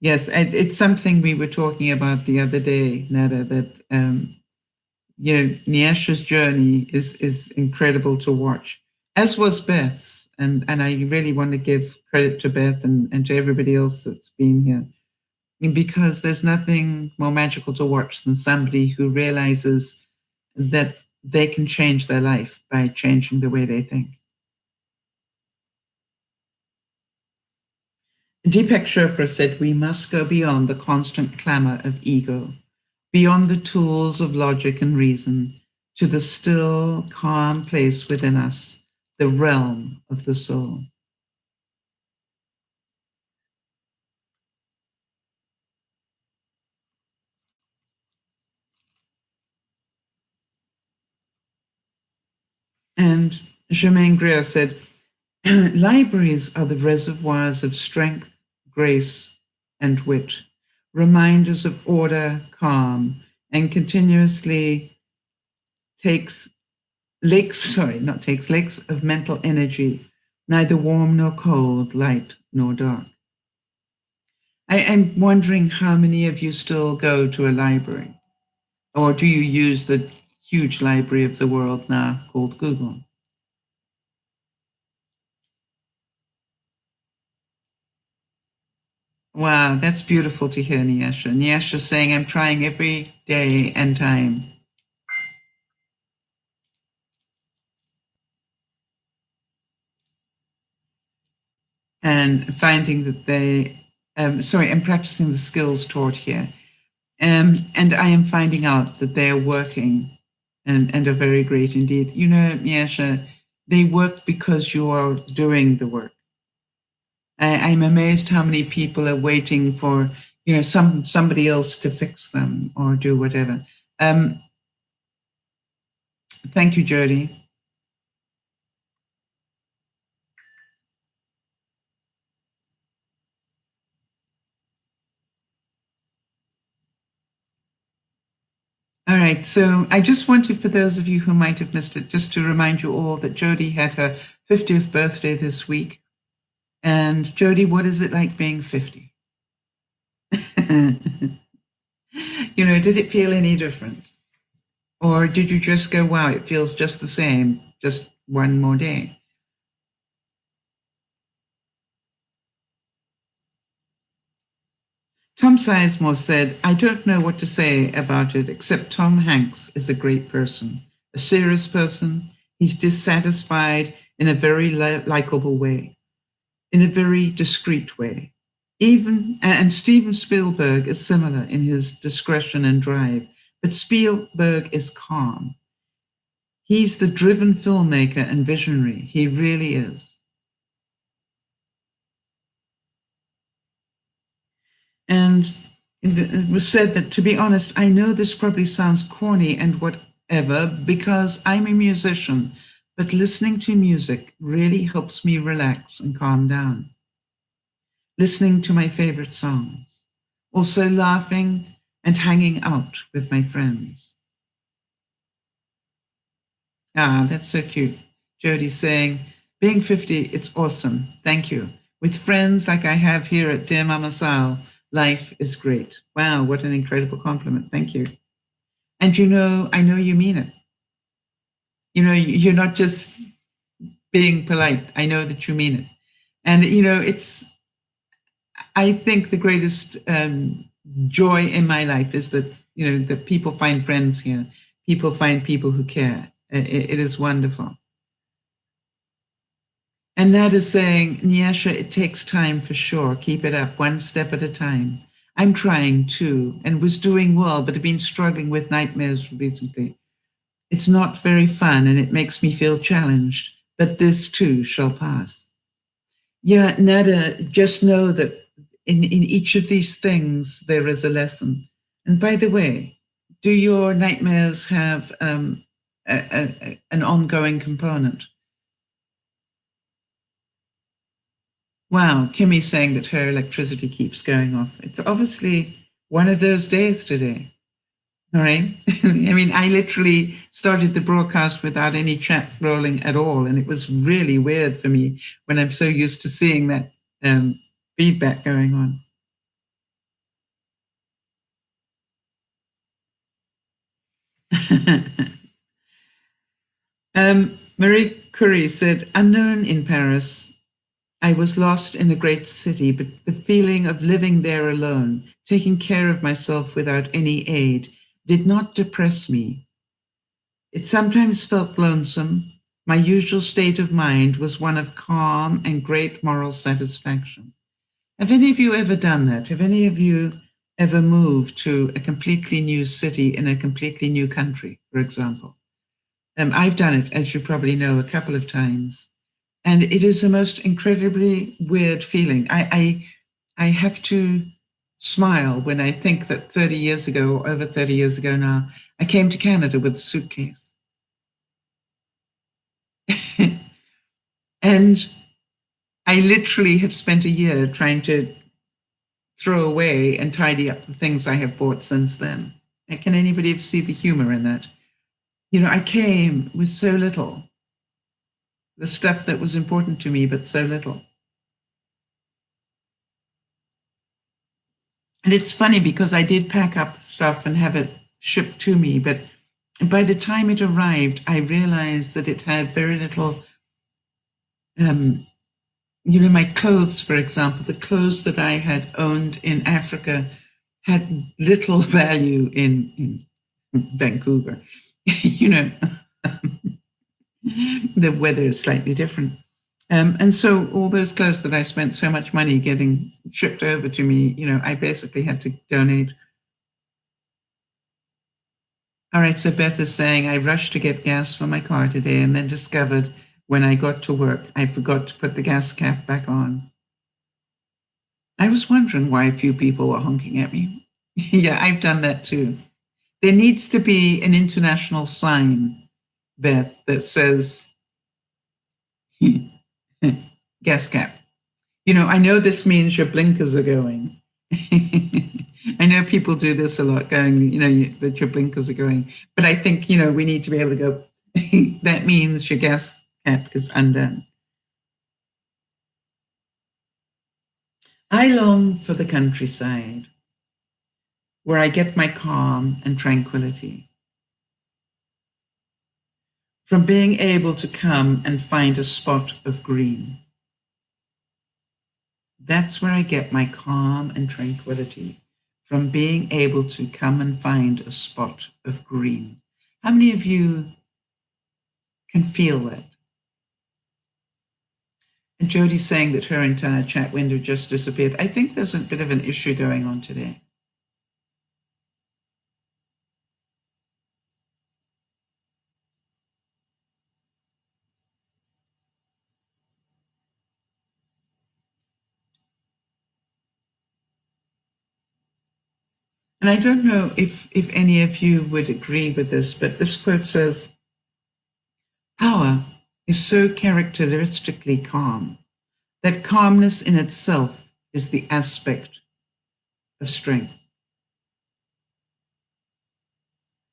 Yes, it's something we were talking about the other day, Nada, that Nyasha's journey is incredible to watch, as was Beth's. And I really want to give credit to Beth and to everybody else that's been here, because there's nothing more magical to watch than somebody who realizes that they can change their life by changing the way they think. Deepak Chopra said, we must go beyond the constant clamor of ego, beyond the tools of logic and reason, to the still, calm place within us, the realm of the soul. And Germaine Greer said, libraries are the reservoirs of strength, grace, and wit, reminders of order, calm, and continuously lakes of mental energy, neither warm nor cold, light nor dark. I'm wondering how many of you still go to a library, or do you use the huge library of the world now called Google? Wow, that's beautiful to hear, Nyasha. Nyasha saying, I'm trying every day and time. And finding that I'm practicing the skills taught here. And I am finding out that they're working and are very great indeed. You know, Nyasha, they work because you are doing the work. I'm amazed how many people are waiting for, somebody else to fix them or do whatever. Thank you, Jody. All right, so I just wanted, for those of you who might have missed it, just to remind you all that Jody had her 50th birthday this week. And Jody, what is it like being 50? Did it feel any different? Or did you just go, wow, it feels just the same, just one more day? Tom Sizemore said, I don't know what to say about it, except Tom Hanks is a great person, a serious person. He's dissatisfied in a very likable way, in a very discreet way. And Steven Spielberg is similar in his discretion and drive, but Spielberg is calm. He's the driven filmmaker and visionary. He really is. And it was said that, to be honest, I know this probably sounds corny and whatever, because I'm a musician, but listening to music really helps me relax and calm down. Listening to my favorite songs, also laughing and hanging out with my friends. Ah, that's so cute. Jody saying, being 50, it's awesome. Thank you. With friends like I have here at DearMamaSal, life is great. Wow, what an incredible compliment. Thank you. And I know you mean it. You're not just being polite. I know that you mean it. And, I think the greatest joy in my life is that, that people find friends here. People find people who care. It is wonderful. And that is saying, Nyasha, it takes time for sure. Keep it up, one step at a time. I'm trying too, and was doing well, but have been struggling with nightmares recently. It's not very fun, and it makes me feel challenged, but this too shall pass. Yeah, Nada, just know that in each of these things, there is a lesson. And by the way, do your nightmares have an ongoing component? Wow, Kimmy's saying that her electricity keeps going off. It's obviously one of those days today. All right. I mean, I literally started the broadcast without any chat rolling at all. And it was really weird for me when I'm so used to seeing that feedback going on. Marie Curie said, unknown in Paris, I was lost in a great city, but the feeling of living there alone, taking care of myself without any aid, did not depress me. It sometimes felt lonesome. My usual state of mind was one of calm and great moral satisfaction. Have any of you ever done that? Have any of you ever moved to a completely new city in a completely new country, for example? I've done it, as you probably know, a couple of times. And it is the most incredibly weird feeling. I have to smile when I think that 30 years ago, or over 30 years ago now, I came to Canada with a suitcase. And I literally have spent a year trying to throw away and tidy up the things I have bought since then. And can anybody see the humor in that? You know, I came with so little, the stuff that was important to me, but so little. And it's funny because I did pack up stuff and have it shipped to me, but by the time it arrived, I realized that it had very little, you know, my clothes, for example, the clothes that I had owned in Africa had little value in Vancouver. You know, the weather is slightly different. And so all those clothes that I spent so much money getting shipped over to me, you know, I basically had to donate. All right, so Beth is saying, I rushed to get gas for my car today and then discovered when I got to work, I forgot to put the gas cap back on. I was wondering why a few people were honking at me. Yeah, I've done that too. There needs to be an international sign, Beth, that says gas cap. You know, I know this means your blinkers are going. I know people do this a lot, going, you know, that your blinkers are going. But I think, you know, we need to be able to go, that means your gas cap is undone. I long for the countryside, where I get my calm and tranquility. From being able to come and find a spot of green. That's where I get my calm and tranquility, from being able to come and find a spot of green. How many of you can feel that? And Jodie's saying that her entire chat window just disappeared. I think there's a bit of an issue going on today. And I don't know if any of you would agree with this, but this quote says, power is so characteristically calm that calmness in itself is the aspect of strength.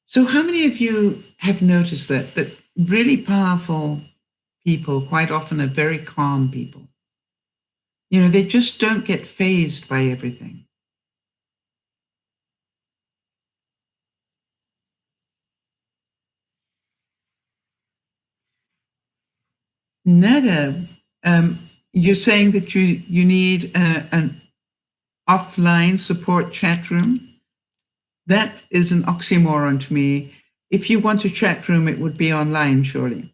So how many of you have noticed that really powerful people quite often are very calm people? You know, they just don't get fazed by everything. Nada, you're saying that you need an offline support chat room? That is an oxymoron to me. If you want a chat room, it would be online, surely.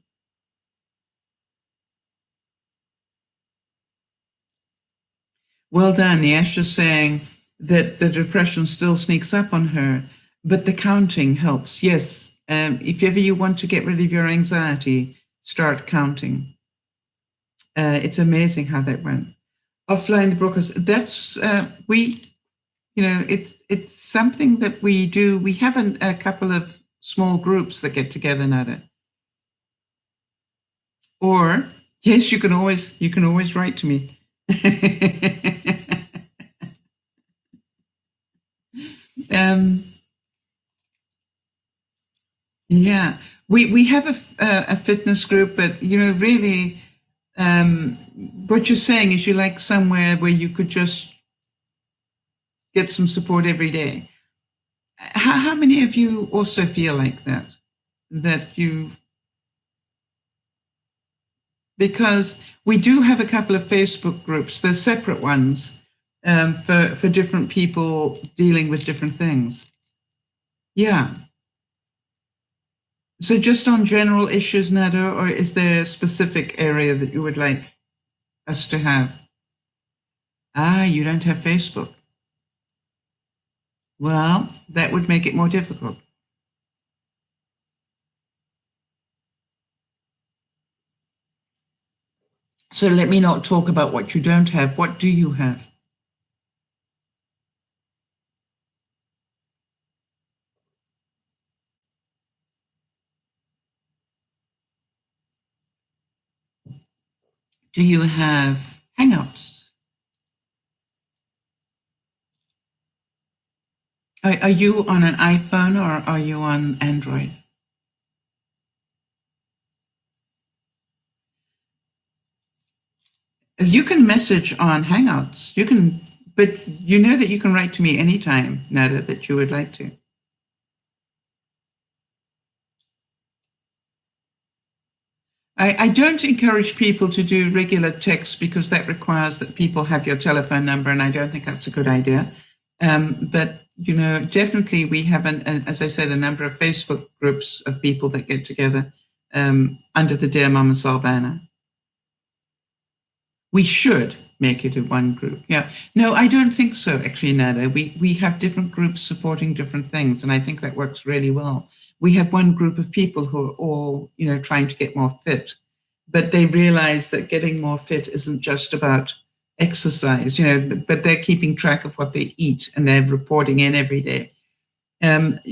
Well done. Yasha's saying that the depression still sneaks up on her, but the counting helps. Yes, if ever you want to get rid of your anxiety, start counting. It's amazing how that went. Offline the brokers, that's, you know, it's something that we do. We have a couple of small groups that get together, Nada. Or, yes, you can always write to me. Yeah, we have a fitness group, but you know, really, what you're saying is you like somewhere where you could just get some support every day. How many of you also feel like that? That you, because we do have a couple of Facebook groups, they're separate ones for different people dealing with different things. Yeah. So just on general issues, Nada, or is there a specific area that you would like us to have? Ah, you don't have Facebook. Well, that would make it more difficult. So let me not talk about what you don't have. What do you have? Do you have Hangouts? Are you on an iPhone or are you on Android? You can message on Hangouts. You can, but you know that you can write to me anytime, Nada, that you would like to. I don't encourage people to do regular text because that requires that people have your telephone number, and I don't think that's a good idea. But you know, definitely we have, as I said, a number of Facebook groups of people that get together under the DearMamaSal banner. We should make it a one group. Yeah. No, I don't think so, actually, Nada. We have different groups supporting different things, and I think that works really well. We have one group of people who are all, you know, trying to get more fit, but they realize that getting more fit isn't just about exercise, you know, but they're keeping track of what they eat and they're reporting in every day.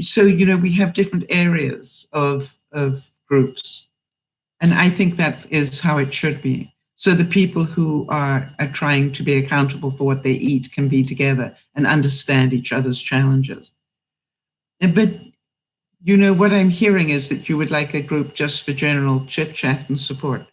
So, you know, we have different areas of groups. And I think that is how it should be. So the people who are trying to be accountable for what they eat can be together and understand each other's challenges. But, you know, what I'm hearing is that you would like a group just for general chit chat and support.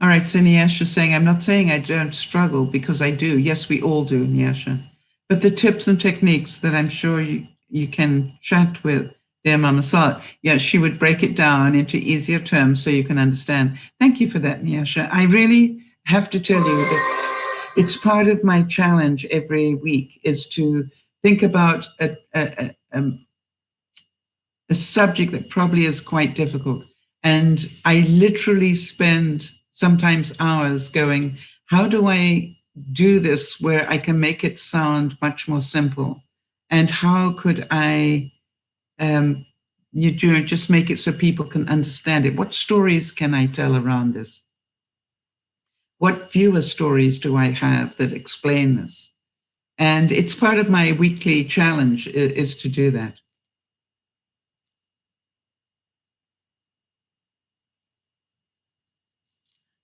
All right, so Nyasha's saying, I'm not saying I don't struggle because I do. Yes, we all do, Nyasha. But the tips and techniques that I'm sure you can chat with DearMamaSal, yeah, she would break it down into easier terms so you can understand. Thank you for that, Nyasha. I really have to tell you that it's part of my challenge every week is to think about a subject that probably is quite difficult. And I literally spend sometimes hours going, how do I do this where I can make it sound much more simple? And how could I just make it so people can understand it? What stories can I tell around this? What viewer stories do I have that explain this? And it's part of my weekly challenge is to do that.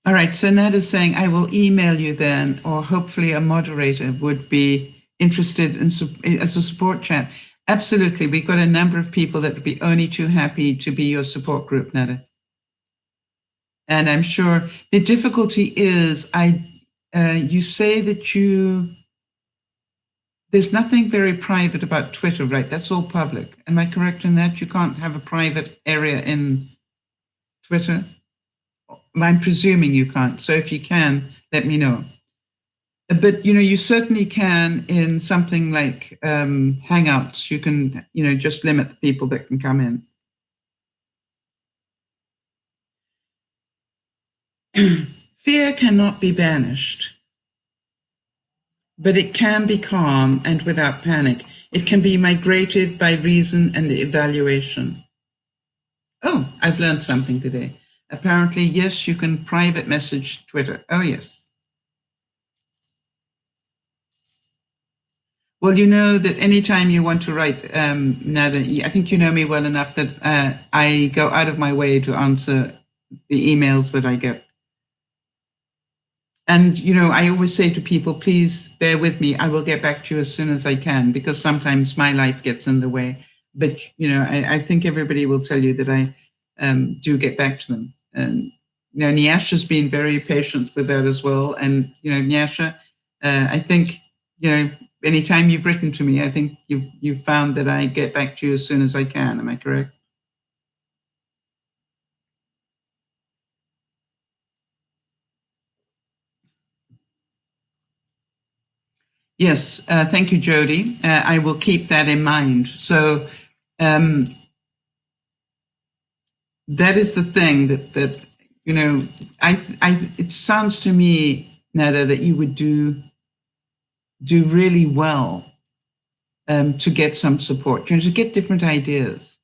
All right, so Ned is saying, I will email you then, or hopefully a moderator would be interested in as a support chat. Absolutely. We've got a number of people that would be only too happy to be your support group, Nada. And I'm sure the difficulty is, you say that there's nothing very private about Twitter, right? That's all public. Am I correct in that? You can't have a private area in Twitter? I'm presuming you can't. So if you can, let me know. But you know, you certainly can in something like Hangouts. You can, you know, just limit the people that can come in. Fear cannot be banished, but it can be calm and without panic. It can be migrated by reason and evaluation. Oh, I've learned something today. Apparently, yes, you can private message Twitter. Oh, yes. Well, you know that anytime you want to write, Nada, I think you know me well enough that I go out of my way to answer the emails that I get. And, you know, I always say to people, please bear with me. I will get back to you as soon as I can, because sometimes my life gets in the way. But, you know, I think everybody will tell you that I do get back to them. And, you know, Nyasha's been very patient with that as well. And, you know, Nyasha, I think, you know, anytime you've written to me, I think you've found that I get back to you as soon as I can. Am I correct? Yes, thank you, Jody. I will keep that in mind. So that is the thing that you know. It sounds to me, Nada, that you would do really well to get some support, to get different ideas.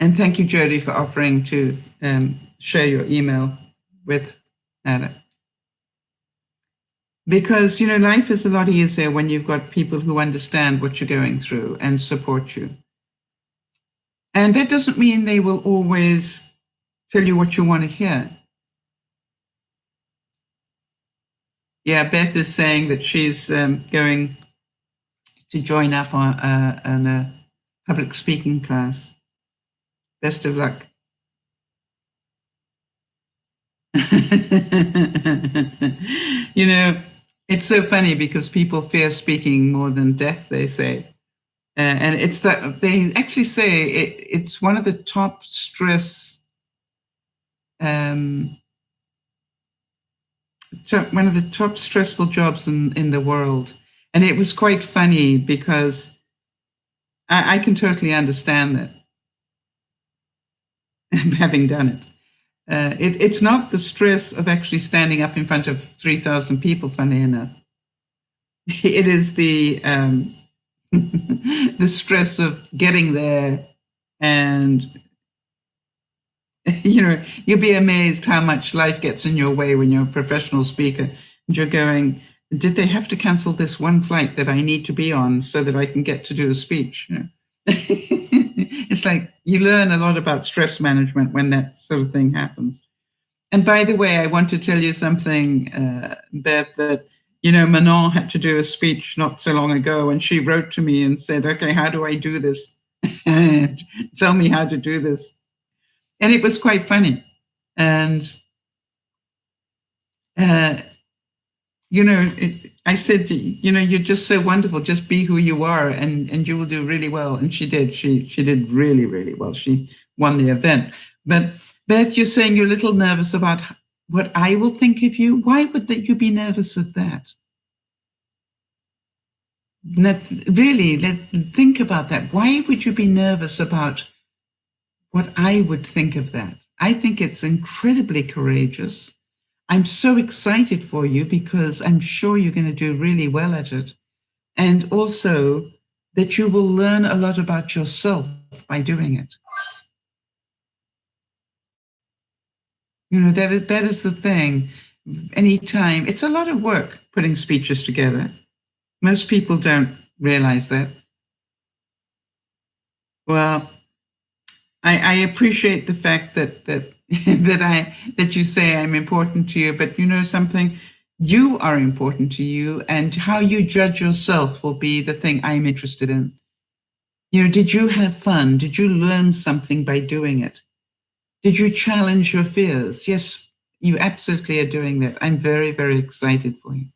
And thank you, Jody, for offering to share your email with Nada. Because, life is a lot easier when you've got people who understand what you're going through and support you. And that doesn't mean they will always tell you what you want to hear. Yeah, Beth is saying that she's going to join up on a public speaking class. Best of luck. It's so funny because people fear speaking more than death, they say. And it's that they actually say it's one of the top stress, one of the top stressful jobs in the world. And it was quite funny because I can totally understand that, having done it. It's not the stress of actually standing up in front of 3,000 people, funny enough. It is the the stress of getting there, and you'll be amazed how much life gets in your way when you're a professional speaker and you're going, did they have to cancel this one flight that I need to be on so that I can get to do a speech? It's like you learn a lot about stress management when that sort of thing happens. And by the way, I want to tell you something, Beth, that, Manon had to do a speech not so long ago, and she wrote to me and said, okay, how do I do this? Tell me how to do this. And it was quite funny. And, I said, you're just so wonderful. Just be who you are, and you will do really well. And she did. She did really, really well. She won the event. But Beth, you're saying you're a little nervous about what I will think of you. Why would you be nervous of that? Really, think about that. Why would you be nervous about what I would think of that? I think it's incredibly courageous. I'm so excited for you because I'm sure you're going to do really well at it. And also that you will learn a lot about yourself by doing it. That is the thing. Anytime, it's a lot of work putting speeches together. Most people don't realize that. Well, I appreciate the fact that that you say I'm important to you, but you know something, you are important to you, and how you judge yourself will be the thing I'm interested in. Did you have fun? Did you learn something by doing it? Did you challenge your fears? Yes, you absolutely are doing that. I'm very, very excited for you.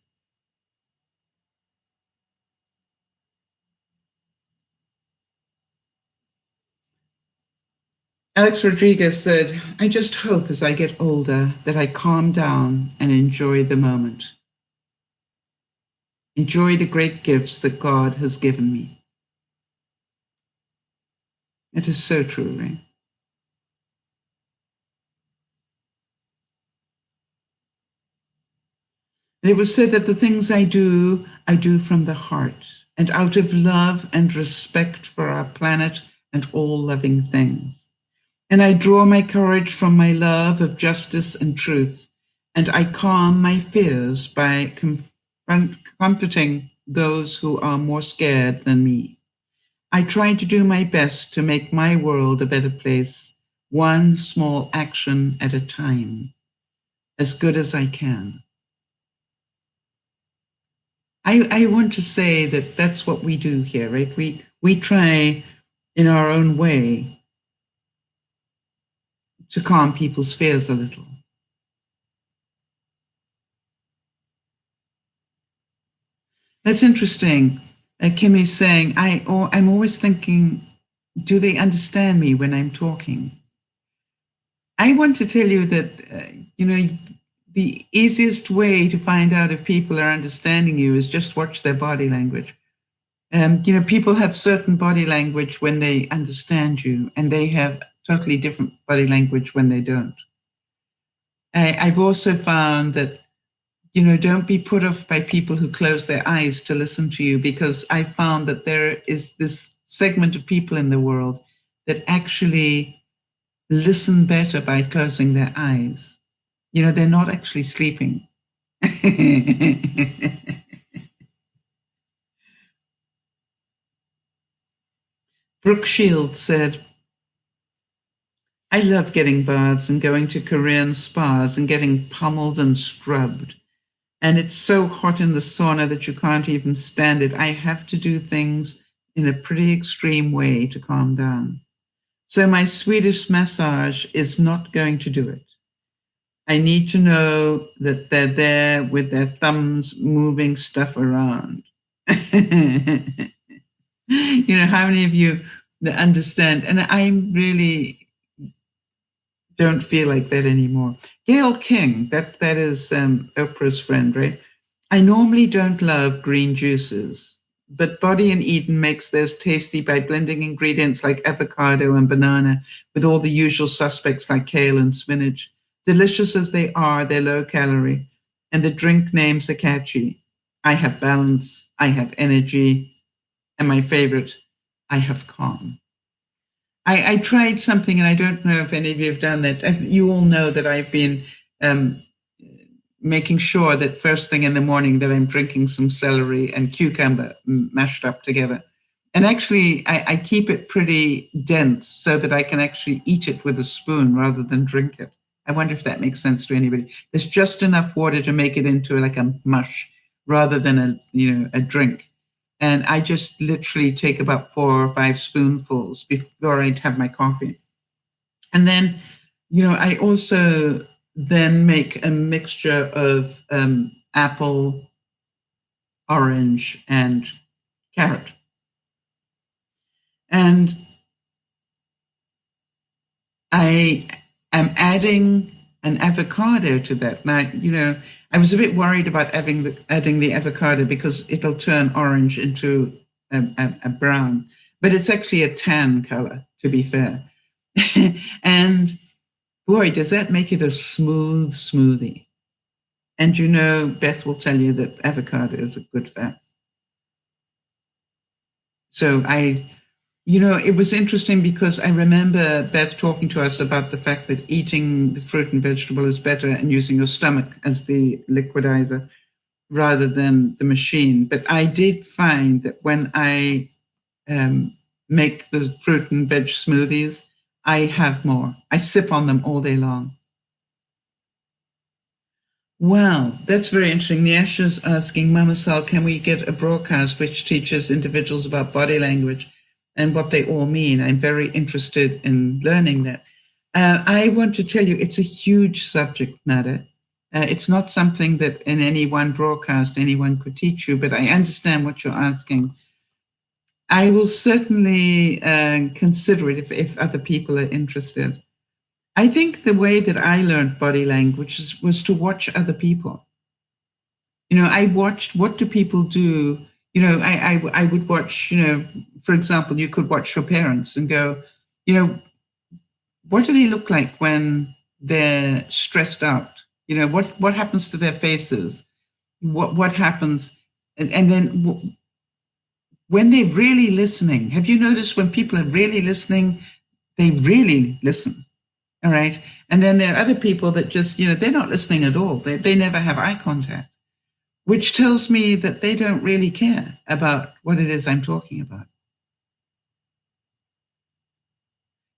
Alex Rodriguez said, I just hope as I get older that I calm down and enjoy the moment. Enjoy the great gifts that God has given me. It is so true, right? And it was said that the things I do from the heart and out of love and respect for our planet and all living things. And I draw my courage from my love of justice and truth, and I calm my fears by comforting those who are more scared than me. I try to do my best to make my world a better place, one small action at a time, as good as I can. I want to say that that's what we do here, right? We try in our own way to calm people's fears a little. That's interesting. Kim is saying, I'm always thinking, do they understand me when I'm talking? I want to tell you that, the easiest way to find out if people are understanding you is just watch their body language. People have certain body language when they understand you, and they have totally different body language when they don't. I've also found that, don't be put off by people who close their eyes to listen to you, because I found that there is this segment of people in the world that actually listen better by closing their eyes. They're not actually sleeping. Brooke Shields said, I love getting baths and going to Korean spas and getting pummeled and scrubbed. And it's so hot in the sauna that you can't even stand it. I have to do things in a pretty extreme way to calm down. So my Swedish massage is not going to do it. I need to know that they're there with their thumbs moving stuff around. How many of you understand? And I really don't feel like that anymore. Gail King, that is Oprah's friend, right? I normally don't love green juices, but Body and Eden makes theirs tasty by blending ingredients like avocado and banana with all the usual suspects like kale and spinach. Delicious as they are, they're low calorie, and the drink names are catchy. I have balance, I have energy, and my favorite, I have calm. I tried something, and I don't know if any of you have done that. You all know that I've been making sure that first thing in the morning that I'm drinking some celery and cucumber mashed up together. And actually, I keep it pretty dense so that I can actually eat it with a spoon rather than drink it. I wonder if that makes sense to anybody. There's just enough water to make it into like a mush rather than a drink. And I just literally take about 4 or 5 spoonfuls before I have my coffee. And then, I also then make a mixture of apple, orange, and carrot. And I am adding an avocado to that. Now, I was a bit worried about adding the avocado because it'll turn orange into a brown, but it's actually a tan color, to be fair. And boy, does that make it a smooth smoothie. And Beth will tell you that avocado is a good fat. So it was interesting because I remember Beth talking to us about the fact that eating the fruit and vegetable is better and using your stomach as the liquidizer rather than the machine. But I did find that when I make the fruit and veg smoothies, I have more. I sip on them all day long. Wow, that's very interesting. Nyasha's asking, MamaSal, can we get a broadcast which teaches individuals about body language and what they all mean? I'm very interested in learning that. I want to tell you, it's a huge subject, Nada. It's not something that in any one broadcast anyone could teach you, but I understand what you're asking. I will certainly consider it if other people are interested. I think the way that I learned body language was to watch other people. I watched, what do people do? I would watch, for example, you could watch your parents and go, what do they look like when they're stressed out? What happens to their faces? What happens? And then when they're really listening, have you noticed when people are really listening, they really listen? All right. And then there are other people that just, they're not listening at all. They never have eye contact, which tells me that they don't really care about what it is I'm talking about.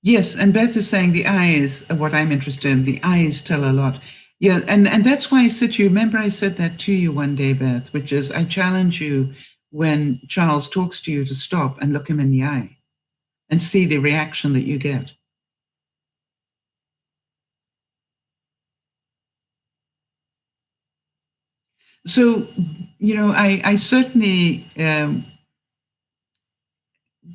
Yes. And Beth is saying the eyes are what I'm interested in. The eyes tell a lot. Yeah. And that's why I said to you, remember I said that to you one day, Beth, which is I challenge you when Charles talks to you to stop and look him in the eye and see the reaction that you get. So, I certainly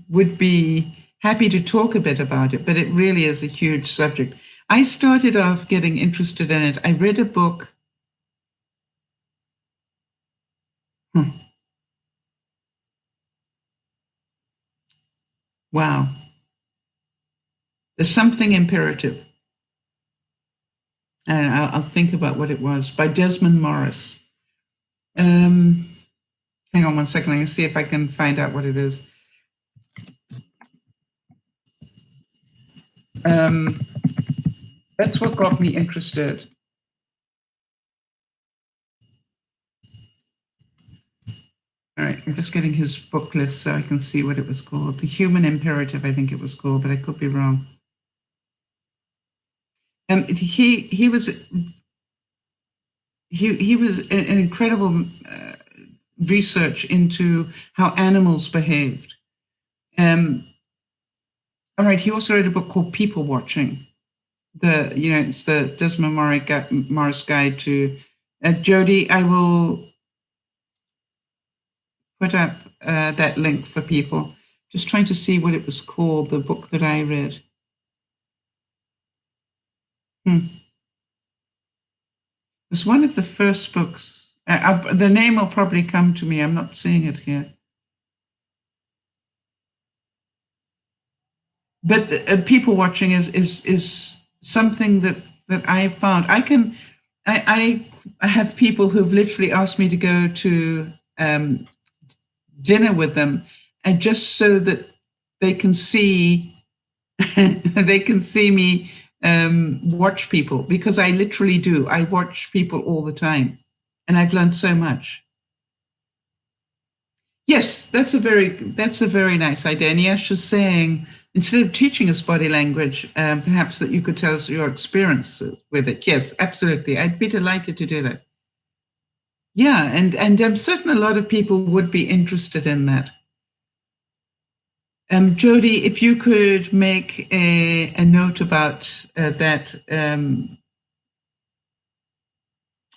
would be happy to talk a bit about it, but it really is a huge subject. I started off getting interested in it. I read a book. Wow. There's something imperative. I'll think about what it was, by Desmond Morris. Hang on one second. I'm going to see if I can find out what it is. That's what got me interested. All right, I'm just getting his book list so I can see what it was called. The Human Imperative, I think it was called, but I could be wrong. He was an incredible research into how animals behaved. All right, he also wrote a book called People Watching. It's the Desmond Morris Guide to. Jody, I will put up that link for people. Just trying to see what it was called, the book that I read. It was one of the first books. The name will probably come to me. I'm not seeing it here. But people watching is something that I found. I have people who've literally asked me to go to dinner with them, and just so that they can see me watch people, because I literally do. I watch people all the time, and I've learned so much. Yes, that's a very nice idea. And Yash is saying, instead of teaching us body language, perhaps that you could tell us your experience with it. Yes, absolutely. I'd be delighted to do that. Yeah, and I'm certain a lot of people would be interested in that. Jody, if you could make a note about that.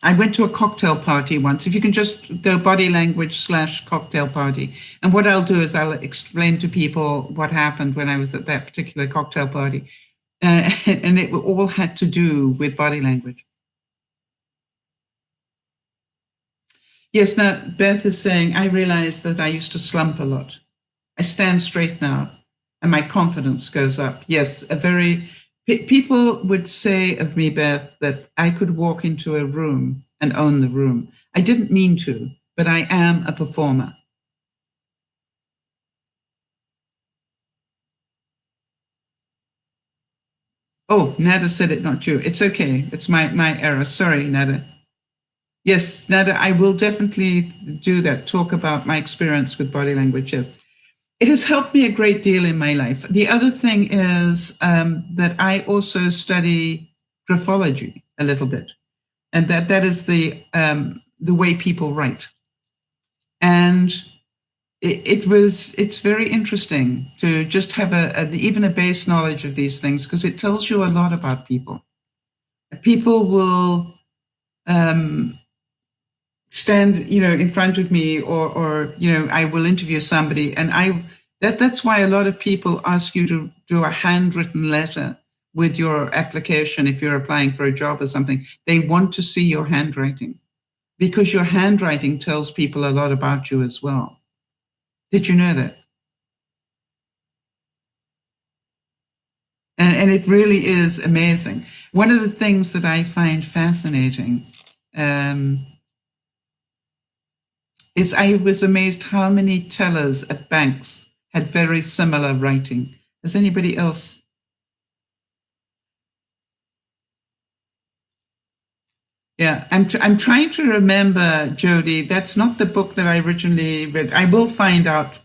I went to a cocktail party once. If you can just go body language / cocktail party. And what I'll do is I'll explain to people what happened when I was at that particular cocktail party. And it all had to do with body language. Yes, now Beth is saying, I realized that I used to slump a lot. I stand straight now and my confidence goes up. Yes, people would say of me, Beth, that I could walk into a room and own the room. I didn't mean to, but I am a performer. Oh, Nada said it, not you. It's okay. It's my error. Sorry, Nada. Yes, Nada, I will definitely do that. Talk about my experience with body language. Yes. It has helped me a great deal in my life. The other thing is that I also study graphology a little bit, and that is the way people write. And it's very interesting to just have even a base knowledge of these things, because it tells you a lot about people. People will stand, in front of me, or I will interview somebody, and that's why a lot of people ask you to do a handwritten letter with your application if you're applying for a job or something. They want to see your handwriting, because your handwriting tells people a lot about you as well. Did you know that? And it really is amazing. One of the things that I find fascinating is I was amazed how many tellers at banks had very similar writing. Has anybody else? Yeah, I'm trying to remember, Jody. That's not the book that I originally read. I will find out.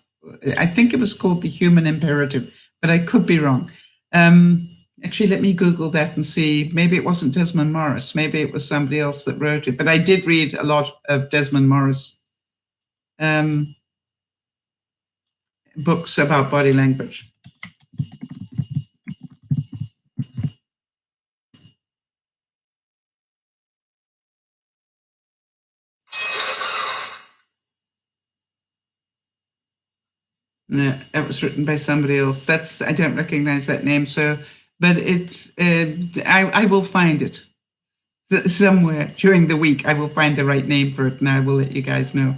I think it was called The Human Imperative, but I could be wrong. Actually, let me Google that and see. Maybe it wasn't Desmond Morris. Maybe it was somebody else that wrote it. But I did read a lot of Desmond Morris books about body language. No, that was written by somebody else. I don't recognize that name. So, but I will find it somewhere during the week. I will find the right name for it, and I will let you guys know.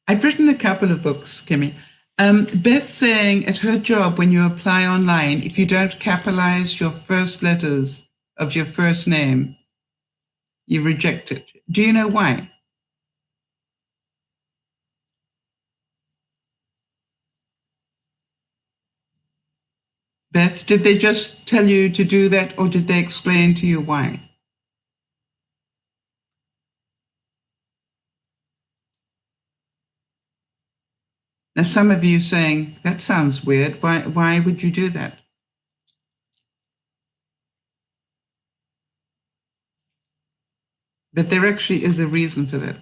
I've written a couple of books, Kimmy. Beth saying at her job, when you apply online, if you don't capitalize your first letters of your first name, you reject it. Do you know why? Beth, did they just tell you to do that, or did they explain to you why? Now, some of you saying, that sounds weird. Why would you do that? But there actually is a reason for that.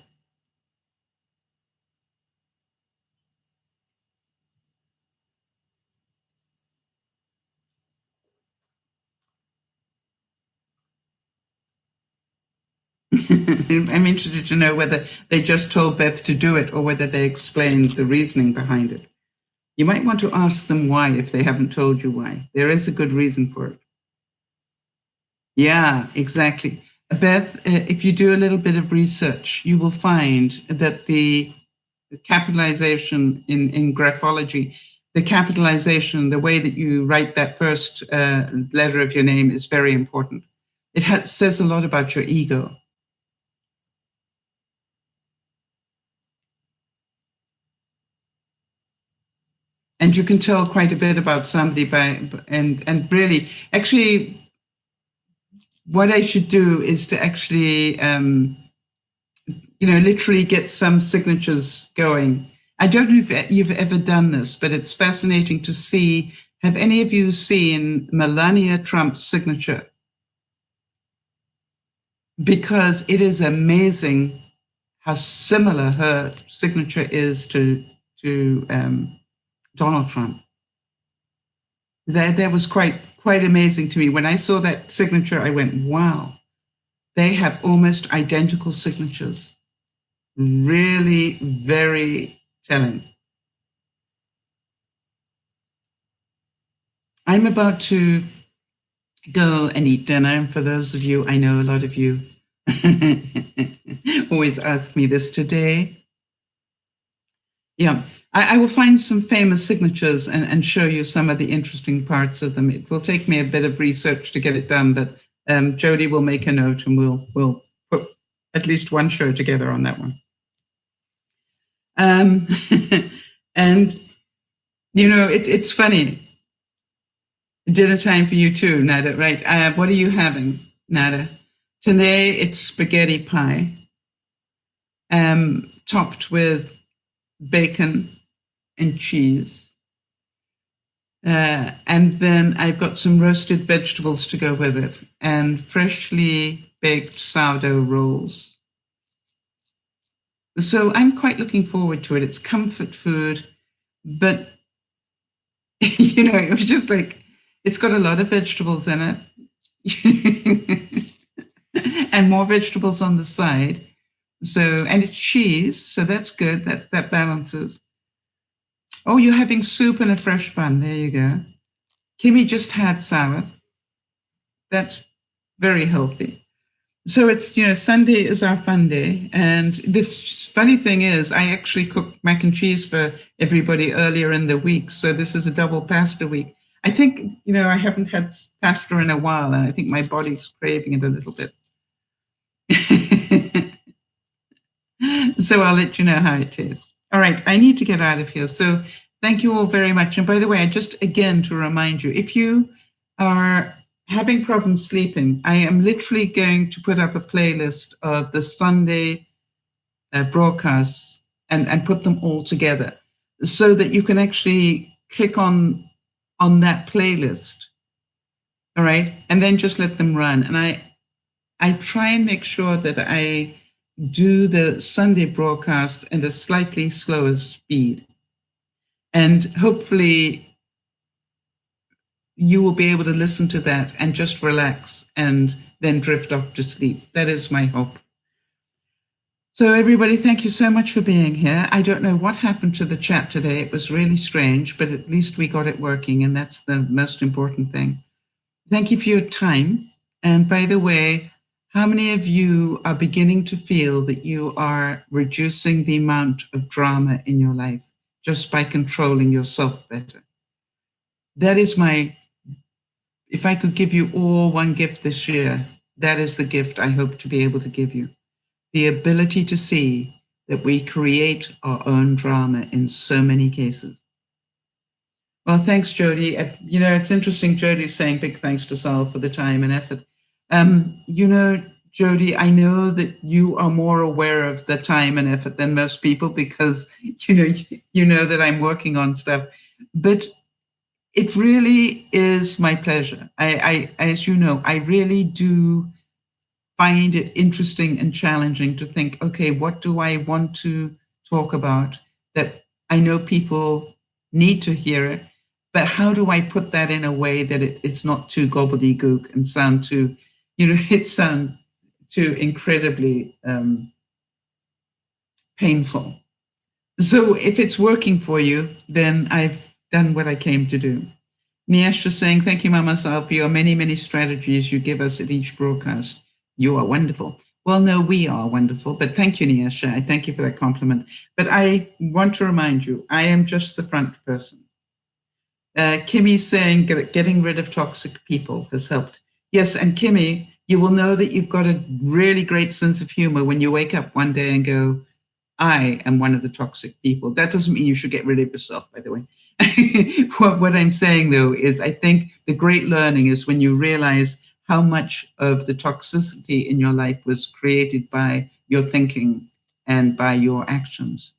I'm interested to know whether they just told Beth to do it or whether they explained the reasoning behind it. You might want to ask them why if they haven't told you why. There is a good reason for it. Yeah, exactly. Beth, if you do a little bit of research, you will find that the capitalization in graphology, the capitalization, the way that you write that first letter of your name is very important. It says a lot about your ego. And you can tell quite a bit about somebody and really, actually, what I should do is to actually, literally get some signatures going. I don't know if you've ever done this, but it's fascinating to see. Have any of you seen Melania Trump's signature? Because it is amazing how similar her signature is to Donald Trump. That was quite amazing to me. When I saw that signature, I went, wow, they have almost identical signatures. Really very telling. I'm about to go and eat dinner. And for those of you, I know a lot of you always ask me this today. Yeah, I will find some famous signatures and show you some of the interesting parts of them. It will take me a bit of research to get it done, but Jody will make a note and we'll put at least one show together on that one. And, it's funny. Dinner time for you too, Nada, right? What are you having, Nada? Today it's spaghetti pie, topped with bacon and cheese. And then I've got some roasted vegetables to go with it and freshly baked sourdough rolls. So I'm quite looking forward to it. It's comfort food, but, it was just like, it's got a lot of vegetables in it and more vegetables on the side. So, and it's cheese, so that's good. That balances. Oh, you're having soup and a fresh bun. There you go. Kimmy just had salad. That's very healthy. So it's, Sunday is our fun day. And the funny thing is, I actually cooked mac and cheese for everybody earlier in the week. So this is a double pasta week. I think, I haven't had pasta in a while, and I think my body's craving it a little bit. So I'll let you know how it tastes. All right, I need to get out of here. So thank you all very much. And by the way, just again to remind you, if you are having problems sleeping, I am literally going to put up a playlist of the Sunday broadcasts and put them all together so that you can actually click on that playlist. All right. And then just let them run. And I try and make sure that I do the Sunday broadcast at a slightly slower speed. And hopefully you will be able to listen to that and just relax and then drift off to sleep. That is my hope. So everybody, thank you so much for being here. I don't know what happened to the chat today. It was really strange, but at least we got it working, and that's the most important thing. Thank you for your time. And by the way, how many of you are beginning to feel that you are reducing the amount of drama in your life just by controlling yourself better? That is if I could give you all one gift this year, that is the gift I hope to be able to give you. The ability to see that we create our own drama in so many cases. Well, thanks, Jody. It's interesting, Jody's saying big thanks to Sal for the time and effort. Jody, I know that you are more aware of the time and effort than most people because, you know that I'm working on stuff. But it really is my pleasure. As you know, I really do find it interesting and challenging to think, okay, what do I want to talk about that I know people need to hear it, but how do I put that in a way that it's not too gobbledygook and sound too, it sound too incredibly painful. So if it's working for you, then I've done what I came to do. Niesha saying, thank you, MamaSal, for your many, many strategies you give us at each broadcast. You are wonderful. Well, no, we are wonderful, but thank you, Niesha. I thank you for that compliment. But I want to remind you, I am just the front person. Kimmy's saying getting rid of toxic people has helped. Yes, and Kimmy, you will know that you've got a really great sense of humor when you wake up one day and go, I am one of the toxic people. That doesn't mean you should get rid of yourself, by the way. What I'm saying, though, is I think the great learning is when you realize how much of the toxicity in your life was created by your thinking and by your actions.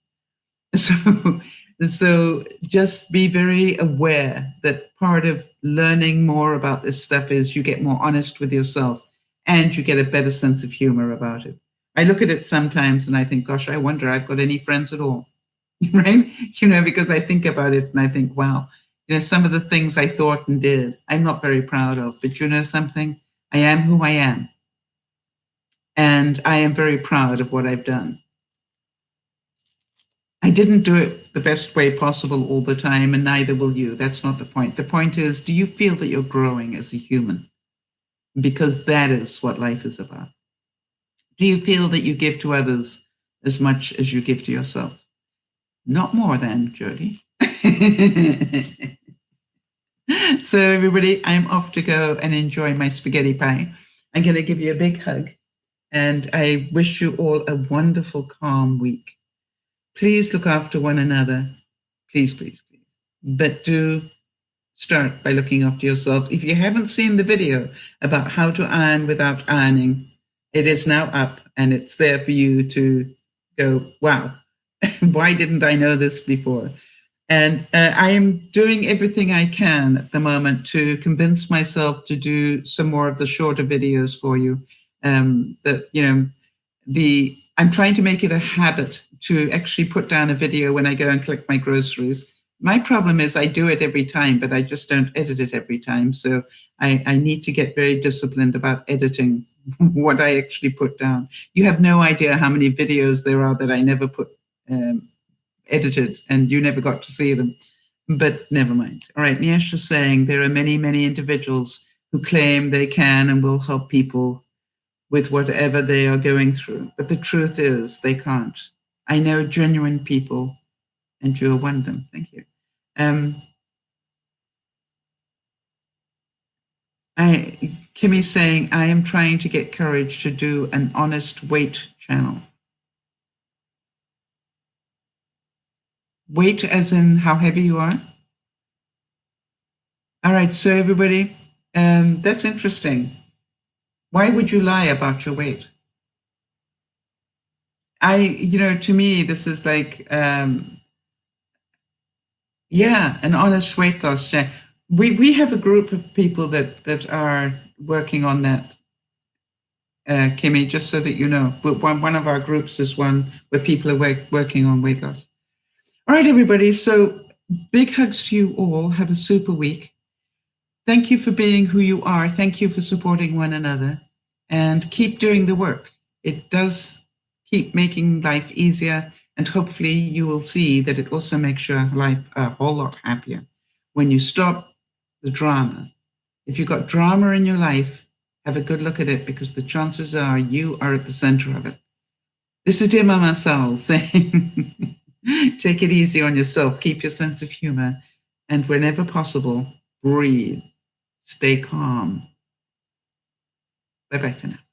So just be very aware that part of learning more about this stuff is you get more honest with yourself and you get a better sense of humor about it. I look at it sometimes and I think, gosh, I wonder I've got any friends at all, right? Because I think about it and I think, wow, some of the things I thought and did, I'm not very proud of, but you know something? I am who I am. And I am very proud of what I've done. I didn't do it the best way possible all the time, and neither will you. That's not the point. The point is, do you feel that you're growing as a human? Because that is what life is about. Do you feel that you give to others as much as you give to yourself? Not more than, Jody. So everybody, I'm off to go and enjoy my spaghetti pie. I'm going to give you a big hug, and I wish you all a wonderful, calm week. Please look after one another. Please, please, please. But do start by looking after yourself. If you haven't seen the video about how to iron without ironing, it is now up and it's there for you to go, wow, why didn't I know this before? And I am doing everything I can at the moment to convince myself to do some more of the shorter videos for you. I'm trying to make it a habit to actually put down a video when I go and collect my groceries. My problem is I do it every time, but I just don't edit it every time. So I need to get very disciplined about editing what I actually put down. You have no idea how many videos there are that I never put edited and you never got to see them, but never mind. All right, Niesh is saying there are many, many individuals who claim they can and will help people with whatever they are going through. But the truth is they can't. I know genuine people and you're one of them. Thank you. Kimmy's saying, I am trying to get courage to do an honest weight channel. Weight as in how heavy you are? All right, so everybody, that's interesting. Why would you lie about your weight? To me, this is like, an honest weight loss. We have a group of people that are working on that, Kimmy, just so that you know. One of our groups is one where people are working on weight loss. All right, everybody. So big hugs to you all. Have a super week. Thank you for being who you are. Thank you for supporting one another. And keep doing the work. It does keep making life easier, and hopefully you will see that it also makes your life a whole lot happier when you stop the drama. If you've got drama in your life, have a good look at it, because the chances are you are at the center of it. This is DearMamaSal saying, take it easy on yourself, keep your sense of humor, and whenever possible, breathe, stay calm. Bye-bye for now.